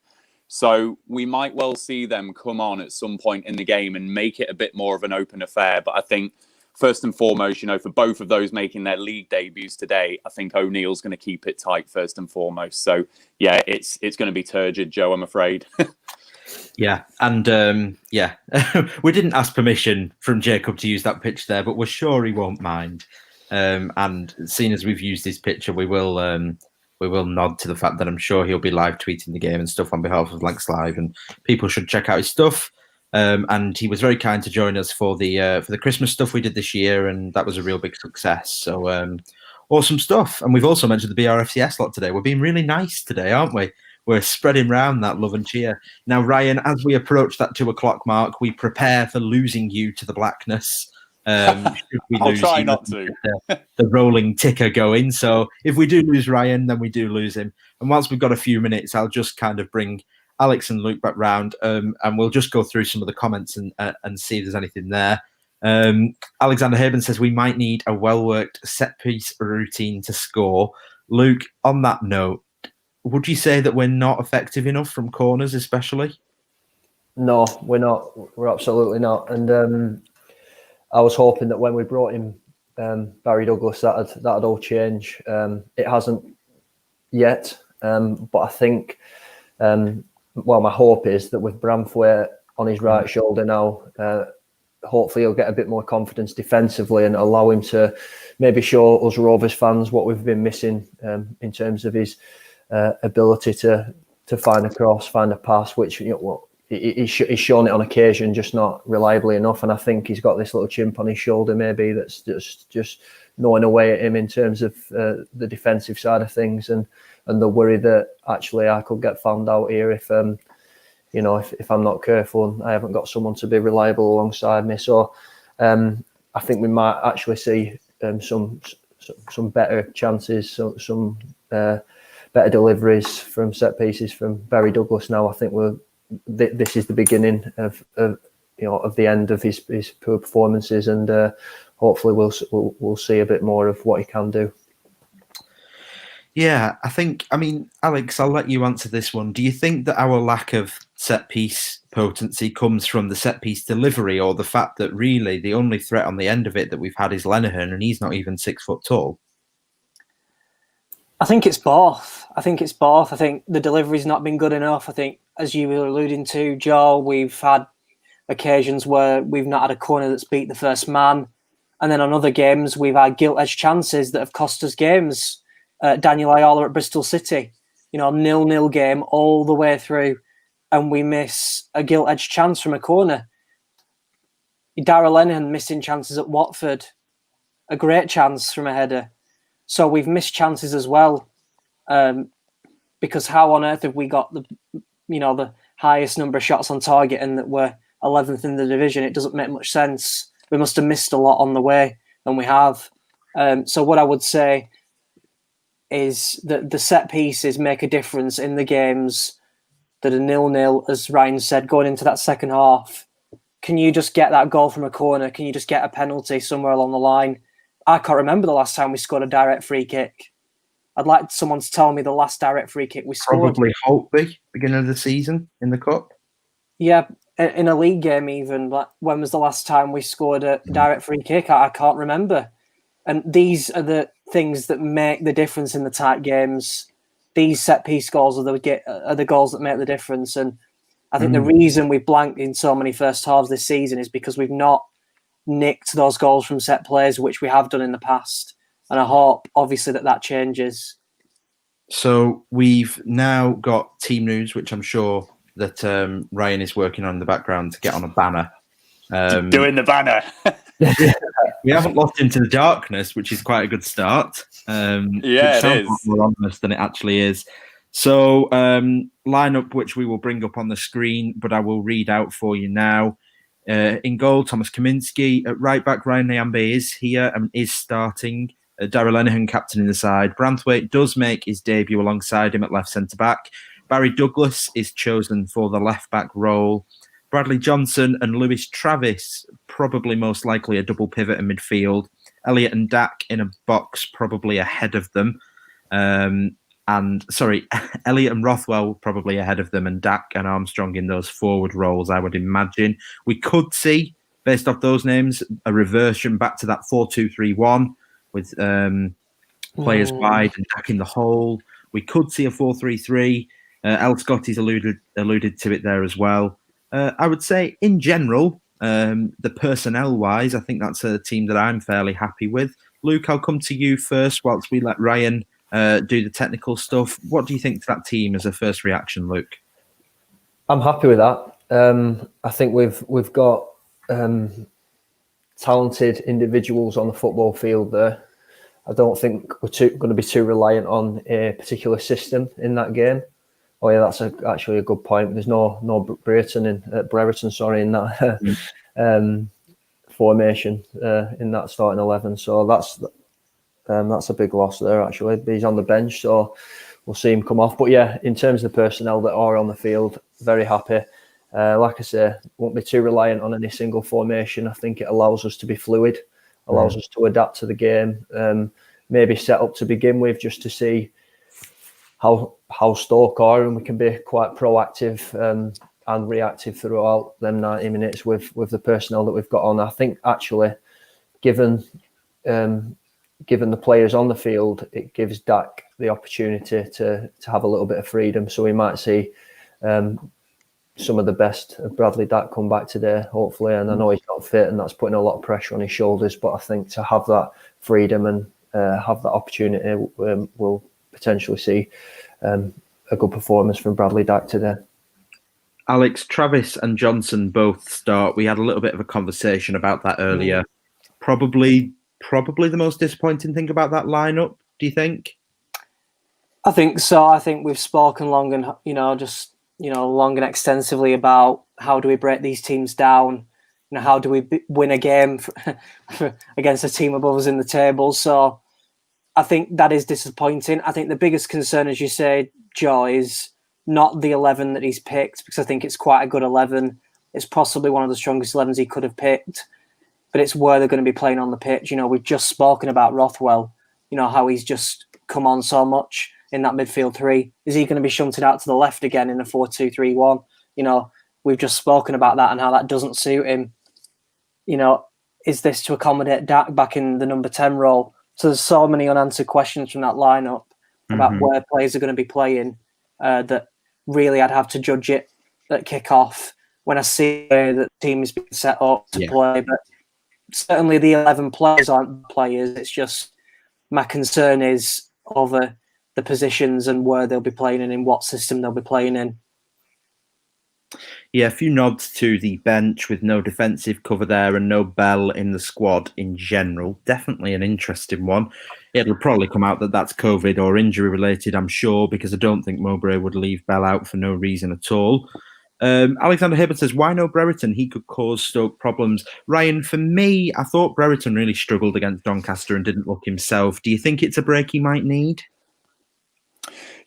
D: So we might well see them come on at some point in the game and make it a bit more of an open affair. But I think first and foremost, for both of those making their league debuts today, I think O'Neill's going to keep it tight first and foremost. So, it's going to be turgid, Joe, I'm afraid.
C: Yeah, and we didn't ask permission from Jacob to use that pitch there, but we're sure he won't mind. And seeing as we've used this picture, we will nod to the fact that I'm sure he'll be live tweeting the game and stuff on behalf of Lancs Live, and people should check out his stuff. And he was very kind to join us for the Christmas stuff we did this year, and that was a real big success. So awesome stuff. And we've also mentioned the BRFCS lot today. We're being really nice today, aren't we? We're spreading around that love and cheer. Now, Ryan, as we approach that 2:00 mark, we prepare for losing you to the blackness.
D: I'll try not to.
C: The rolling ticker going. So if we do lose Ryan, then we do lose him. And once we've got a few minutes, I'll just kind of bring Alex and Luke back round, and we'll just go through some of the comments and see if there's anything there. Alexander Haben says we might need a well-worked set-piece routine to score. Luke, on that note, would you say that we're not effective enough from corners, especially?
F: No, we're not. We're absolutely not. And I was hoping that when we brought in Barry Douglas, that'd all change. It hasn't yet, but I think, my hope is that with Bramthwaite on his right shoulder now, hopefully he'll get a bit more confidence defensively and allow him to maybe show us Rovers fans what we've been missing in terms of his ability to find a cross, find a pass, which he's shown it on occasion, just not reliably enough. And I think he's got this little chimp on his shoulder, maybe that's just gnawing away at him in terms of the defensive side of things, and the worry that actually I could get found out here if I'm not careful and I haven't got someone to be reliable alongside me. So I think we might actually see some better chances, some better deliveries from set pieces from Barry Douglas. Now I think this is the beginning of the end of his poor performances, and hopefully we'll see a bit more of what he can do.
C: Yeah, I mean, Alex, I'll let you answer this one. Do you think that our lack of set piece potency comes from the set piece delivery, or the fact that really the only threat on the end of it that we've had is Lenihan, and he's not even 6 foot tall?
E: I think it's both. I think the delivery's not been good enough. I think, as you were alluding to, Joe, we've had occasions where we've not had a corner that's beat the first man. And then on other games, we've had gilt-edged chances that have cost us games. Daniel Ayala at Bristol City, 0-0 game all the way through, and we miss a gilt-edged chance from a corner. Darragh Lenihan missing chances at Watford, a great chance from a header. So we've missed chances as well, because how on earth have we got the highest number of shots on target and that we're 11th in the division? It doesn't make much sense. We must have missed a lot on the way, and we have. So what I would say is that the set pieces make a difference in the games that are 0-0, as Ryan said, going into that second half. Can you just get that goal from a corner? Can you just get a penalty somewhere along the line? I can't remember the last time we scored a direct free kick. I'd like someone to tell me the last direct free kick we scored.
C: Probably Holtby, beginning of the season in the Cup.
E: Yeah, in a league game even. Like, when was the last time we scored a direct free kick? I can't remember. And these are the things that make the difference in the tight games. These set-piece goals are the goals that make the difference. And I think the reason we've blanked in so many first halves this season is because we've not nicked those goals from set plays, which we have done in the past. And I hope, obviously, that changes.
C: So we've now got team news, which I'm sure that Ryan is working on in the background to get on a banner.
D: Doing the banner.
C: We haven't lost into the darkness, which is quite a good start.
D: It is
C: more ominous than it actually is. So lineup, which we will bring up on the screen, but I will read out for you now. In goal, Thomas Kaminski. At right back, Ryan Nyambe is here and is starting. Darragh Lenihan captaining the side. Branthwaite does make his debut alongside him at left centre back. Barry Douglas is chosen for the left back role. Bradley Johnson and Lewis Travis, probably most likely a double pivot in midfield. Elliott and Dak in a box, probably ahead of them. Elliott and Rothwell probably ahead of them, and Dak and Armstrong in those forward roles, I would imagine. We could see, based off those names, a reversion back to that 4-2-3-1 with players wide and Dak in the hole. We could see a 4-3-3. El Scotty's alluded to it there as well. I would say, in general, the personnel-wise, I think that's a team that I'm fairly happy with. Luke, I'll come to you first whilst we let Ryan do the technical stuff. What do you think to that team as a first reaction, Luke?
F: I'm happy with that. I think we've got talented individuals on the football field there. I don't think we're going to be too reliant on a particular system in that game. Oh yeah, that's actually a good point. There's no Brereton in that formation in that starting 11. So that's a big loss there. Actually, he's on the bench, so we'll see him come off. But yeah, in terms of the personnel that are on the field, very happy. Like I say, won't be too reliant on any single formation. I think it allows us to be fluid, allows us to adapt to the game. Maybe set up to begin with just to see how Stoke are, and we can be quite proactive and reactive throughout them 90 minutes with the personnel that we've got on. I think actually, given the players on the field, it gives Dak the opportunity to have a little bit of freedom. So we might see some of the best of Bradley Dak come back today, hopefully. And I know he's not fit, and that's putting a lot of pressure on his shoulders. But I think to have that freedom and have that opportunity, we'll potentially see a good performance from Bradley Dak today.
C: Alex, Travis and Johnson both start. We had a little bit of a conversation about that earlier. Probably the most disappointing thing about that lineup, do you think?
E: I think so. I think we've spoken long and long and extensively about how do we break these teams down. How do we win a game against a team above us in the table? So I think that is disappointing. I think the biggest concern, as you say, Joe, is not the 11 that he's picked, because I think it's quite a good 11. It's possibly one of the strongest 11s he could have picked, but it's where they're going to be playing on the pitch. We've just spoken about Rothwell, how he's just come on so much in that midfield three. Is he going to be shunted out to the left again in a 4-2-3-1? We've just spoken about that and how that doesn't suit him. Is this to accommodate Dak back in the number 10 role? So there's so many unanswered questions from that lineup about where players are going to be playing that really I'd have to judge it at kick-off when I see that the team is being set up to play. But certainly the 11 players aren't players. It's just my concern is over the positions and where they'll be playing and in what system they'll be playing in.
C: Yeah, a few nods to the bench with no defensive cover there and no Bell in the squad in general. Definitely an interesting one. It'll probably come out that that's COVID or injury related, I'm sure, because I don't think Mowbray would leave Bell out for no reason at all. Alexander Hibbert says, why no Brereton? He could cause Stoke problems. Ryan, for me, I thought Brereton really struggled against Doncaster and didn't look himself. Do you think it's a break he might need?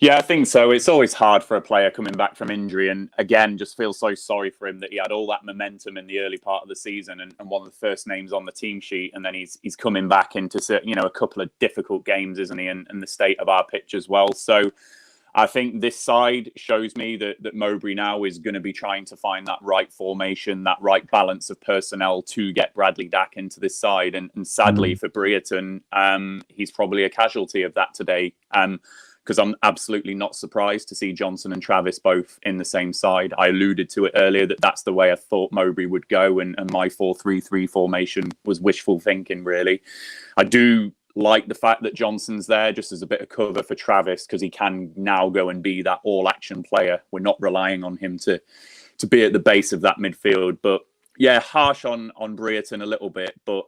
D: Yeah, I think so. It's always hard for a player coming back from injury, and again, just feel so sorry for him that he had all that momentum in the early part of the season and one of the first names on the team sheet, and then he's coming back into a couple of difficult games, isn't he? And the state of our pitch as well. So I think this side shows me that Mowbray now is going to be trying to find that right formation, that right balance of personnel to get Bradley Dak into this side. And sadly for Brereton, he's probably a casualty of that today. Because I'm absolutely not surprised to see Johnson and Travis both in the same side. I alluded to it earlier that that's the way I thought Mowbray would go, and my 4-3-3 formation was wishful thinking, really. I do like the fact that Johnson's there just as a bit of cover for Travis, because he can now go and be that all-action player. We're not relying on him to be at the base of that midfield. But yeah, harsh on Brereton a little bit, but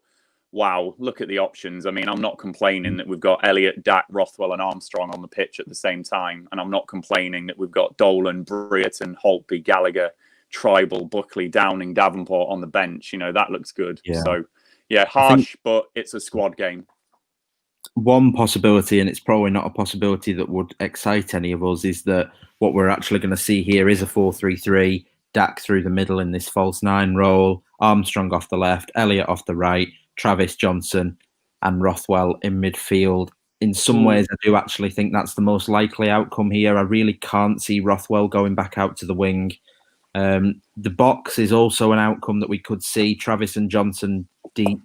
D: wow, look at the options. I mean, I'm not complaining that we've got Elliott, Dak, Rothwell and Armstrong on the pitch at the same time. And I'm not complaining that we've got Dolan, Brereton, Holtby, Gallagher, Tribal, Buckley, Downing, Davenport on the bench. That looks good. Yeah. So, yeah, harsh, but it's a squad game.
C: One possibility, and it's probably not a possibility that would excite any of us, is that what we're actually going to see here is a 4-3-3, Dak through the middle in this false nine role, Armstrong off the left, Elliott off the right, Travis, Johnson and Rothwell in midfield. In some ways, I do actually think that's the most likely outcome here. I really can't see Rothwell going back out to the wing. The box is also an outcome that we could see. Travis and Johnson deep,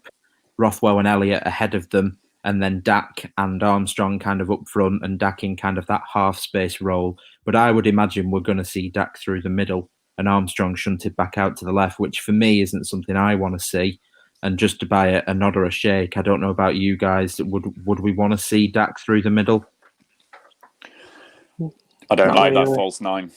C: Rothwell and Elliott ahead of them. and then Dak and Armstrong kind of up front and Dak in kind of that half space role. But I would imagine we're going to see Dak through the middle and Armstrong shunted back out to the left, which for me isn't something I want to see. And just to buy a nod or a shake, I don't know about you guys, would we want to see Dak through the middle?
D: I don't like that false nine.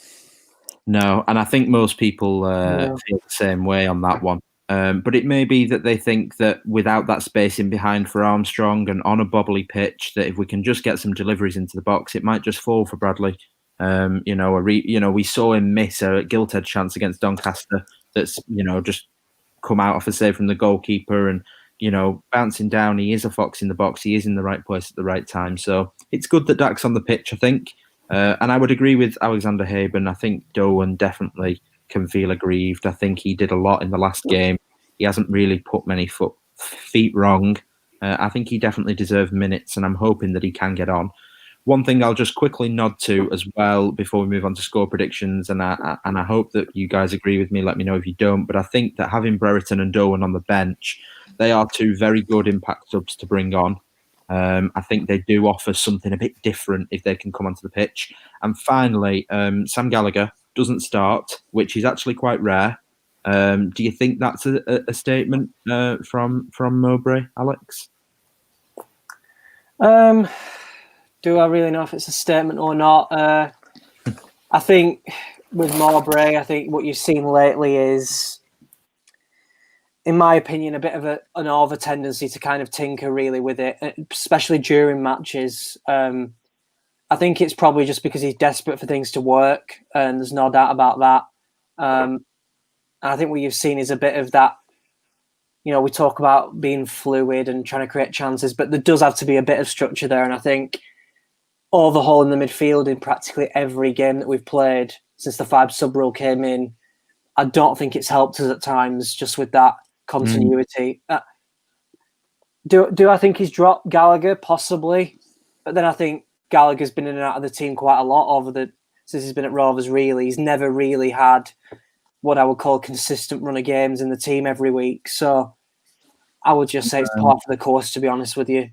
C: No, and I think most people feel the same way on that one. But it may be that they think that without that spacing behind for Armstrong and on a bobbly pitch, that if we can just get some deliveries into the box, it might just fall for Bradley. We saw him miss a gilt-edged chance against Doncaster that's, just come out off a save from the goalkeeper and, bouncing down. He is a fox in the box. He is in the right place at the right time. So it's good that Dak's on the pitch, I think. And I would agree with Alexander Haben. I think Doan definitely can feel aggrieved. I think he did a lot in the last game. He hasn't really put many feet wrong. I think he definitely deserved minutes, and I'm hoping that he can get on. One thing I'll just quickly nod to as well before we move on to score predictions, and I hope that you guys agree with me. Let me know if you don't. But I think that having Brereton and Doan on the bench, they are two very good impact subs to bring on. I think they do offer something a bit different if they can come onto the pitch. And finally, Sam Gallagher doesn't start, which is actually quite rare. Do you think that's a statement from Mowbray, Alex?
E: Do I really know if it's a statement or not? I think with Mowbray, I think what you've seen lately is, in my opinion, a bit of an over tendency to kind of tinker really with it, especially during matches. I think it's probably just because he's desperate for things to work, and there's no doubt about that. And I think what you've seen is a bit of that. We talk about being fluid and trying to create chances, but there does have to be a bit of structure there. And I think overhauling the midfield in practically every game that we've played since the 5 sub rule came in, I don't think it's helped us at times just with that continuity. Do I think he's dropped Gallagher? Possibly. But then I think Gallagher's been in and out of the team quite a lot since he's been at Rovers, really. He's never really had what I would call a consistent run of games in the team every week. So I would just say it's part of the course, to be honest with you.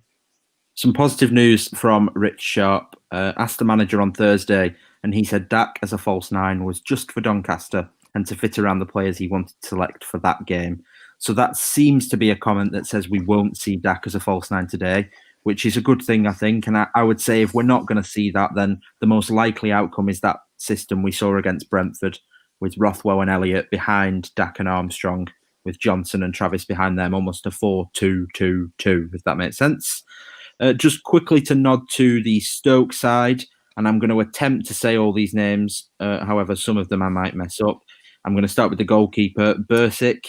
C: Some positive news from Rich Sharp. Asked the manager on Thursday, and he said Dak as a false nine was just for Doncaster and to fit around the players he wanted to select for that game. So that seems to be a comment that says we won't see Dak as a false nine today, which is a good thing, I think. And I would say if we're not going to see that, then the most likely outcome is that system we saw against Brentford with Rothwell and Elliott behind Dak and Armstrong, with Johnson and Travis behind them, almost a 4-2-2-2, if that makes sense. Just quickly to nod to the Stoke side, and I'm going to attempt to say all these names. However, some of them I might mess up. I'm going to start with the goalkeeper, Bursic.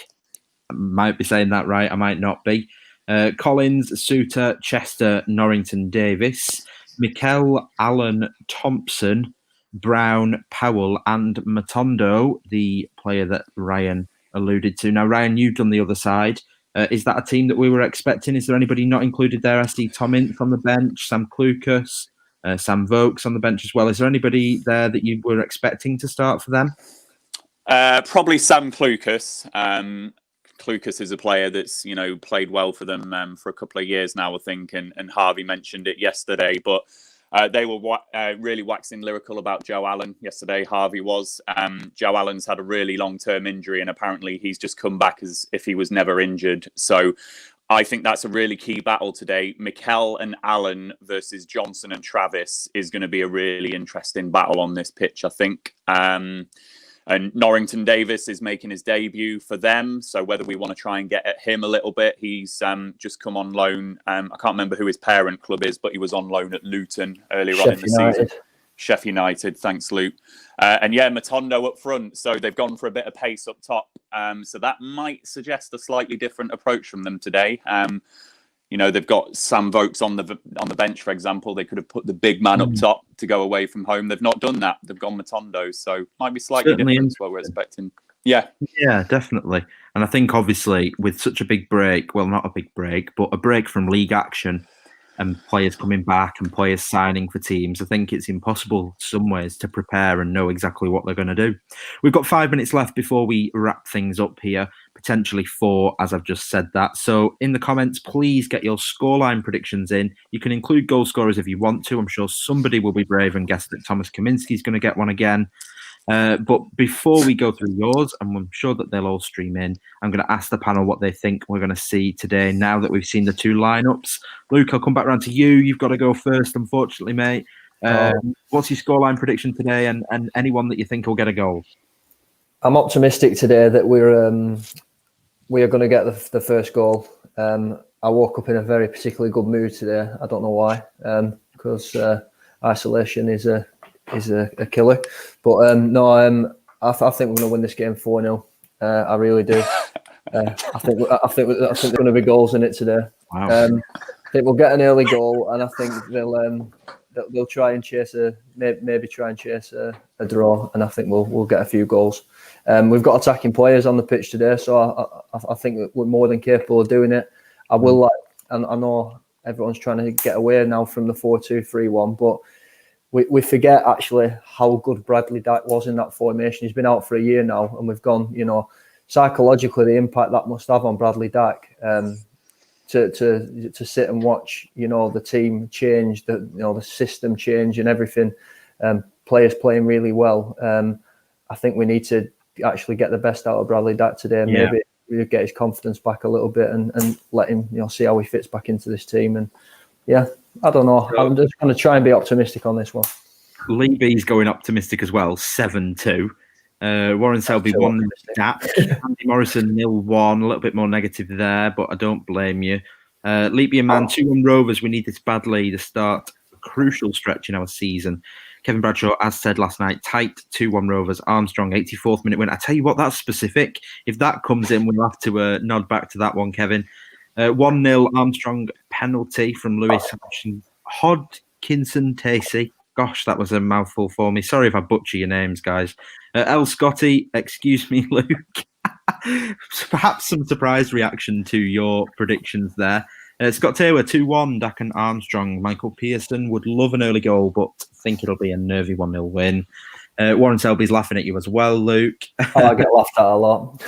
C: I might be saying that right, I might not be. Collins, Suter, Chester, Norrington, Davis, Mikel, Allen, Thompson, Brown, Powell, and Matondo, the player that Ryan alluded to. Now, Ryan, you've done the other side. Is that a team that we were expecting? Is there anybody not included there? I see Tom Ince on the bench, Sam Klukas, Sam Vokes on the bench as well. Is there anybody there that you were expecting to start for them?
D: Probably Sam Klukas. Klukas is a player that's played well for them for a couple of years now, I think, and Harvey mentioned it yesterday. But they were really waxing lyrical about Joe Allen yesterday. Harvey was. Joe Allen's had a really long-term injury, and apparently he's just come back as if he was never injured. So I think that's a really key battle today. Mikel and Allen versus Johnson and Travis is going to be a really interesting battle on this pitch, I think. And Norrington Davis is making his debut for them. So whether we want to try and get at him a little bit, he's just come on loan. I can't remember who his parent club is, but he was on loan at Luton earlier on in the season. Sheffield United, thanks, Luke. And yeah, Matondo up front. So they've gone for a bit of pace up top. So that might suggest a slightly different approach from them today. They've got Sam Vokes on the bench, for example. They could have put the big man up top to go away from home. They've not done that. They've gone Matondo, so might be slightly different to what we're expecting. Yeah, definitely. And I think, obviously, with such a big break, well, not a big break, but a break from league action and players coming back and players signing for teams, I think it's impossible some ways to prepare and know exactly what they're going to do. We've got 5 minutes left before we wrap things up here.
C: potentially 4, as I've just said that. So in the comments, please get your scoreline predictions in. You can include goal scorers if you want to. I'm sure somebody will be brave and guess that Thomas Kaminski's going to get one again. But before we go through yours, and I'm sure that they'll all stream in, I'm going to ask the panel what they think we're going to see today now that we've seen the 2 lineups. Luke, I'll come back around to you. You've got to go first, unfortunately, mate. What's your scoreline prediction today, and anyone that you think will get a goal?
F: I'm optimistic today that we are going to get the first goal. I woke up in a very particularly good mood today. I don't know why, because isolation is a killer. But I think we're going to win this game 4-0. I really do. I think there's going to be goals in it today.
C: Wow.
F: I think we'll get an early goal, and I think they'll try and chase a draw, and I think we'll get a few goals. We've got attacking players on the pitch today, so I think that we're more than capable of doing it. I know everyone's trying to get away now from the 4-2-3-1, but we forget actually how good Bradley Dack was in that formation. He's been out for a year now, and we've gone, psychologically the impact that must have on Bradley Dack, to sit and watch, the team change, the system change and everything, players playing really well. I think we need to actually get the best out of Bradley Dack today, and maybe get his confidence back a little bit and let him, see how he fits back into this team. And I don't know. I'm just going to try and be optimistic on this one.
C: Lee B's going optimistic as well, 7-2. Warren Selby 1 Dack. Andy Morrison 0-1. A little bit more negative there, but I don't blame you. Leapian Man 2-1 Rovers. We need this badly to start a crucial stretch in our season. Kevin Bradshaw, as said last night, tight 2-1 Rovers. Armstrong 84th minute win. I tell you what, that's specific. If that comes in, we'll have to nod back to that one, Kevin. 1-0 Armstrong penalty from Lewis Hodkinson Tacey. Gosh, that was a mouthful for me. Sorry if I butcher your names, guys. L. Scotty, excuse me, Luke. Perhaps some surprise reaction to your predictions there. Scott Taylor, 2-1, Dack and Armstrong. Michael Pearson would love an early goal, but think it'll be a nervy 1-0 win. Warren Selby's laughing at you as well, Luke.
F: I get laughed at a lot.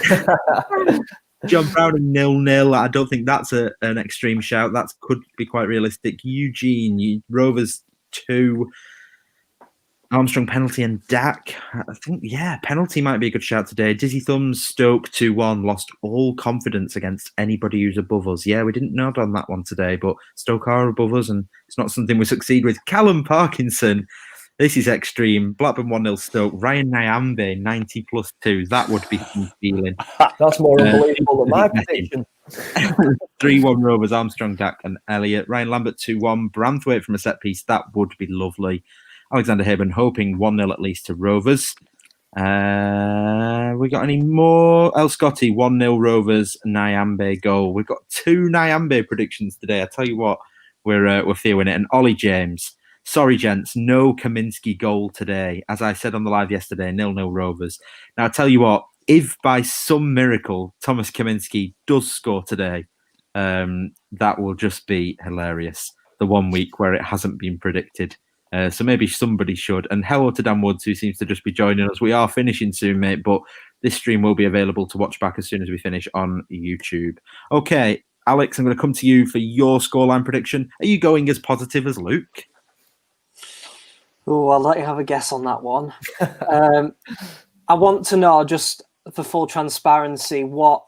C: John Browning 0-0. I don't think that's an extreme shout. That could be quite realistic. Eugene, Rovers 2, Armstrong penalty and Dack. I think, penalty might be a good shout today. Dizzy Thumbs, Stoke 2-1. Lost all confidence against anybody who's above us. Yeah, we didn't nod on that one today, but Stoke are above us, and it's not something we succeed with. Callum Parkinson. This is extreme. Blackburn 1-0 Stoke. Ryan Nyambe 90+2. That would be some feeling.
F: That's more unbelievable than my prediction.
C: 3-1 Rovers, Armstrong, Dack and Elliott. Ryan Lambert 2-1. Branthwaite from a set piece. That would be lovely. Alexander Haben hoping 1-0 at least to Rovers. We got any more? El Scotty 1-0 Rovers. Nyambe goal. We've got 2 Nyambe predictions today. I tell you what, we're feeling it. And Ollie James. Sorry, gents, no Kaminski goal today. As I said on the live yesterday, 0-0 Rovers. Now, I tell you what, if by some miracle Thomas Kaminski does score today, that will just be hilarious. The 1 week where it hasn't been predicted. So maybe somebody should. And hello to Dan Woods, who seems to just be joining us. We are finishing soon, mate, but this stream will be available to watch back as soon as we finish on YouTube. Okay, Alex, I'm going to come to you for your scoreline prediction. Are you going as positive as Luke?
E: Oh, I'll let you have a guess on that one. I want to know, just for full transparency, what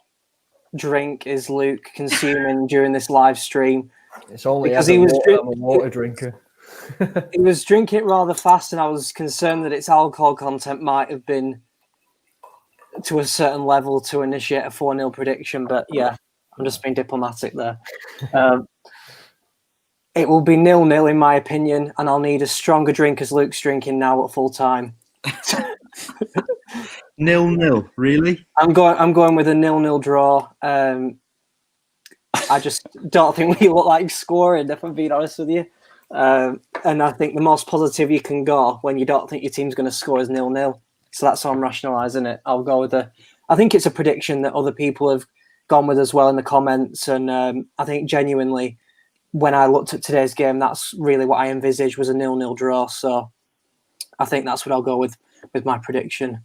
E: drink is Luke consuming during this live stream?
F: It's only
E: because
F: I'm a water drinker.
E: He was drinking it rather fast, and I was concerned that its alcohol content might have been to a certain level to initiate a 4-0 prediction. But yeah, I'm just being diplomatic there. It will be 0-0 in my opinion, and I'll need a stronger drink as Luke's drinking now at full time.
C: 0-0, really?
E: I'm going with a 0-0 draw. I just don't think we look like scoring, if I'm being honest with you. And I think the most positive you can go when you don't think your team's going to score is 0-0. So that's how I'm rationalising it. I'll go with I think it's a prediction that other people have gone with as well in the comments. And I think genuinely, when I looked at today's game, that's really what I envisaged was a 0-0 draw. So I think that's what I'll go with my prediction.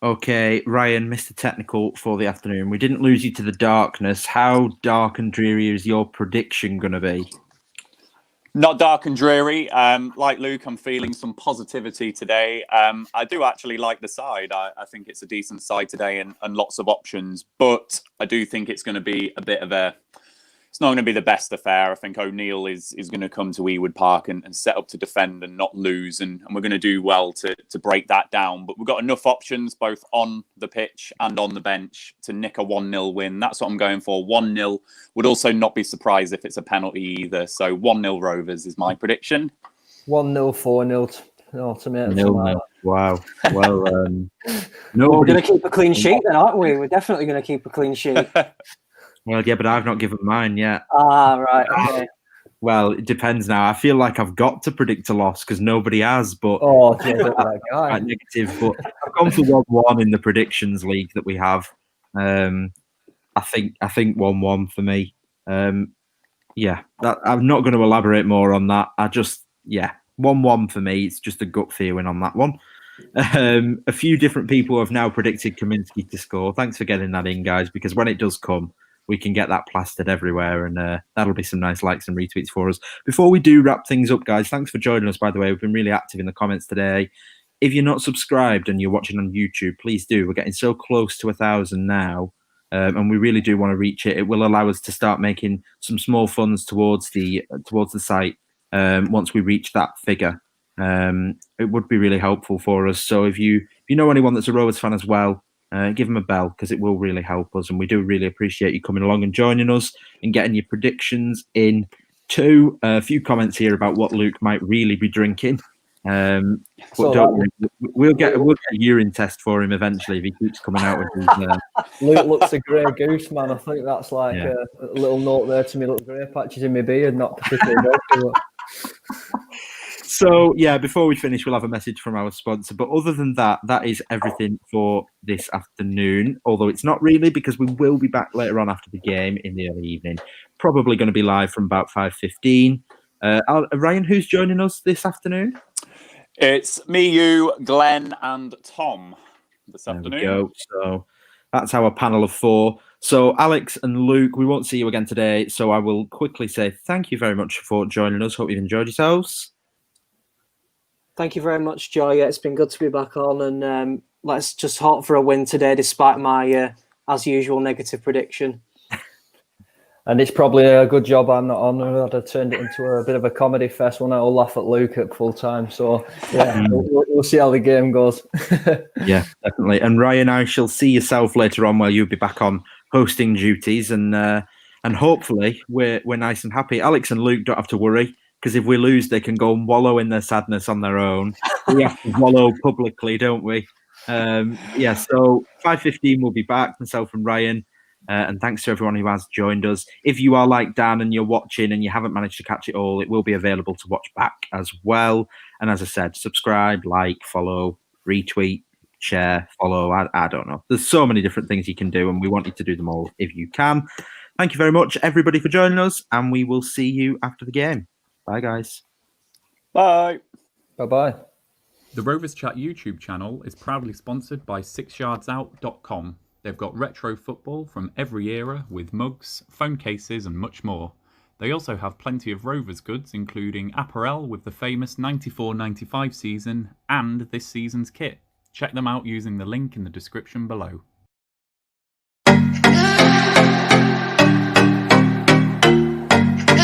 C: Okay, Ryan, Mr. Technical for the afternoon. We didn't lose you to the darkness. How dark and dreary is your prediction going to be?
D: Not dark and dreary. Like Luke, I'm feeling some positivity today. I do actually like the side. I think it's a decent side today and lots of options. But I do think it's going to be a bit of a... It's not going to be the best affair. I think O'Neill is going to come to Ewood Park and set up to defend and not lose. And we're going to do well to break that down. But we've got enough options, both on the pitch and on the bench, to nick a 1-0 win. That's what I'm going for. 1-0. Would also not be surprised if it's a penalty either. So 1-0 Rovers is my prediction.
F: 1-0, 4-0. Tomatoes.
C: 0-0. Wow. Well,
E: we're going to keep a clean sheet then, aren't we? We're definitely going to keep a clean sheet.
C: Well, yeah, but I've not given mine yet.
E: Ah, right. Okay.
C: Well, it depends now. I feel like I've got to predict a loss because nobody has, but
F: that guy.
C: quite negative. But I've gone for 1-1 in the predictions league that we have. I think 1-1 for me. I'm not going to elaborate more on that. 1-1 for me. It's just a gut feeling on that one. A few different people have now predicted Kaminsky to score. Thanks for getting that in, guys, because when it does come, we can get that plastered everywhere, and that'll be some nice likes and retweets for us. Before we do wrap things up, guys, thanks for joining us, by the way. We've been really active in the comments today. If you're not subscribed and you're watching on YouTube, please do. We're getting so close to 1,000 now, and we really do want to reach it. It will allow us to start making some small funds towards the site once we reach that figure. It would be really helpful for us. So if you know anyone that's a Rovers fan as well, give them a bell because it will really help us, and we do really appreciate you coming along and joining us and getting your predictions in too. A few comments here about what Luke might really be drinking. But don't worry, we'll get a urine test for him eventually if he keeps coming out with his.
F: Luke looks a grey goose, man. I think that's like a little note there to me. Little grey patches in my beard, not particularly healthy.
C: So, before we finish, we'll have a message from our sponsor. But other than that, that is everything for this afternoon. Although it's not really, because we will be back later on after the game in the early evening. Probably going to be live from about 5:15. Ryan, who's joining us this afternoon?
D: It's me, you, Glenn, and Tom this afternoon.
C: There we go. So that's our panel of 4. So Alex and Luke, we won't see you again today. So I will quickly say thank you very much for joining us. Hope you've enjoyed yourselves.
E: Thank you very much, Joy. Yeah, it's been good to be back on, and let's just hope for a win today, despite my, as usual, negative prediction.
F: And it's probably a good job I'm not on. I'd have turned it into a bit of a comedy fest when I'll laugh at Luke at full time. So, we'll see how the game goes.
C: Yeah, definitely. And Ryan, I shall see yourself later on while you'll be back on hosting duties, and hopefully we're nice and happy. Alex and Luke don't have to worry, because if we lose, they can go and wallow in their sadness on their own. We have to wallow publicly, don't we? So 5:15 we'll be back, myself and Ryan. And thanks to everyone who has joined us. If you are like Dan and you're watching and you haven't managed to catch it all, it will be available to watch back as well. And as I said, subscribe, like, follow, retweet, share, follow. I don't know. There's so many different things you can do, and we want you to do them all if you can. Thank you very much, everybody, for joining us, and we will see you after the game. Bye, guys.
D: Bye.
F: Bye-bye.
G: The Rovers Chat YouTube channel is proudly sponsored by 6yardsout.com. They've got retro football from every era with mugs, phone cases and much more. They also have plenty of Rovers goods, including apparel with the famous 94-95 season and this season's kit. Check them out using the link in the description below.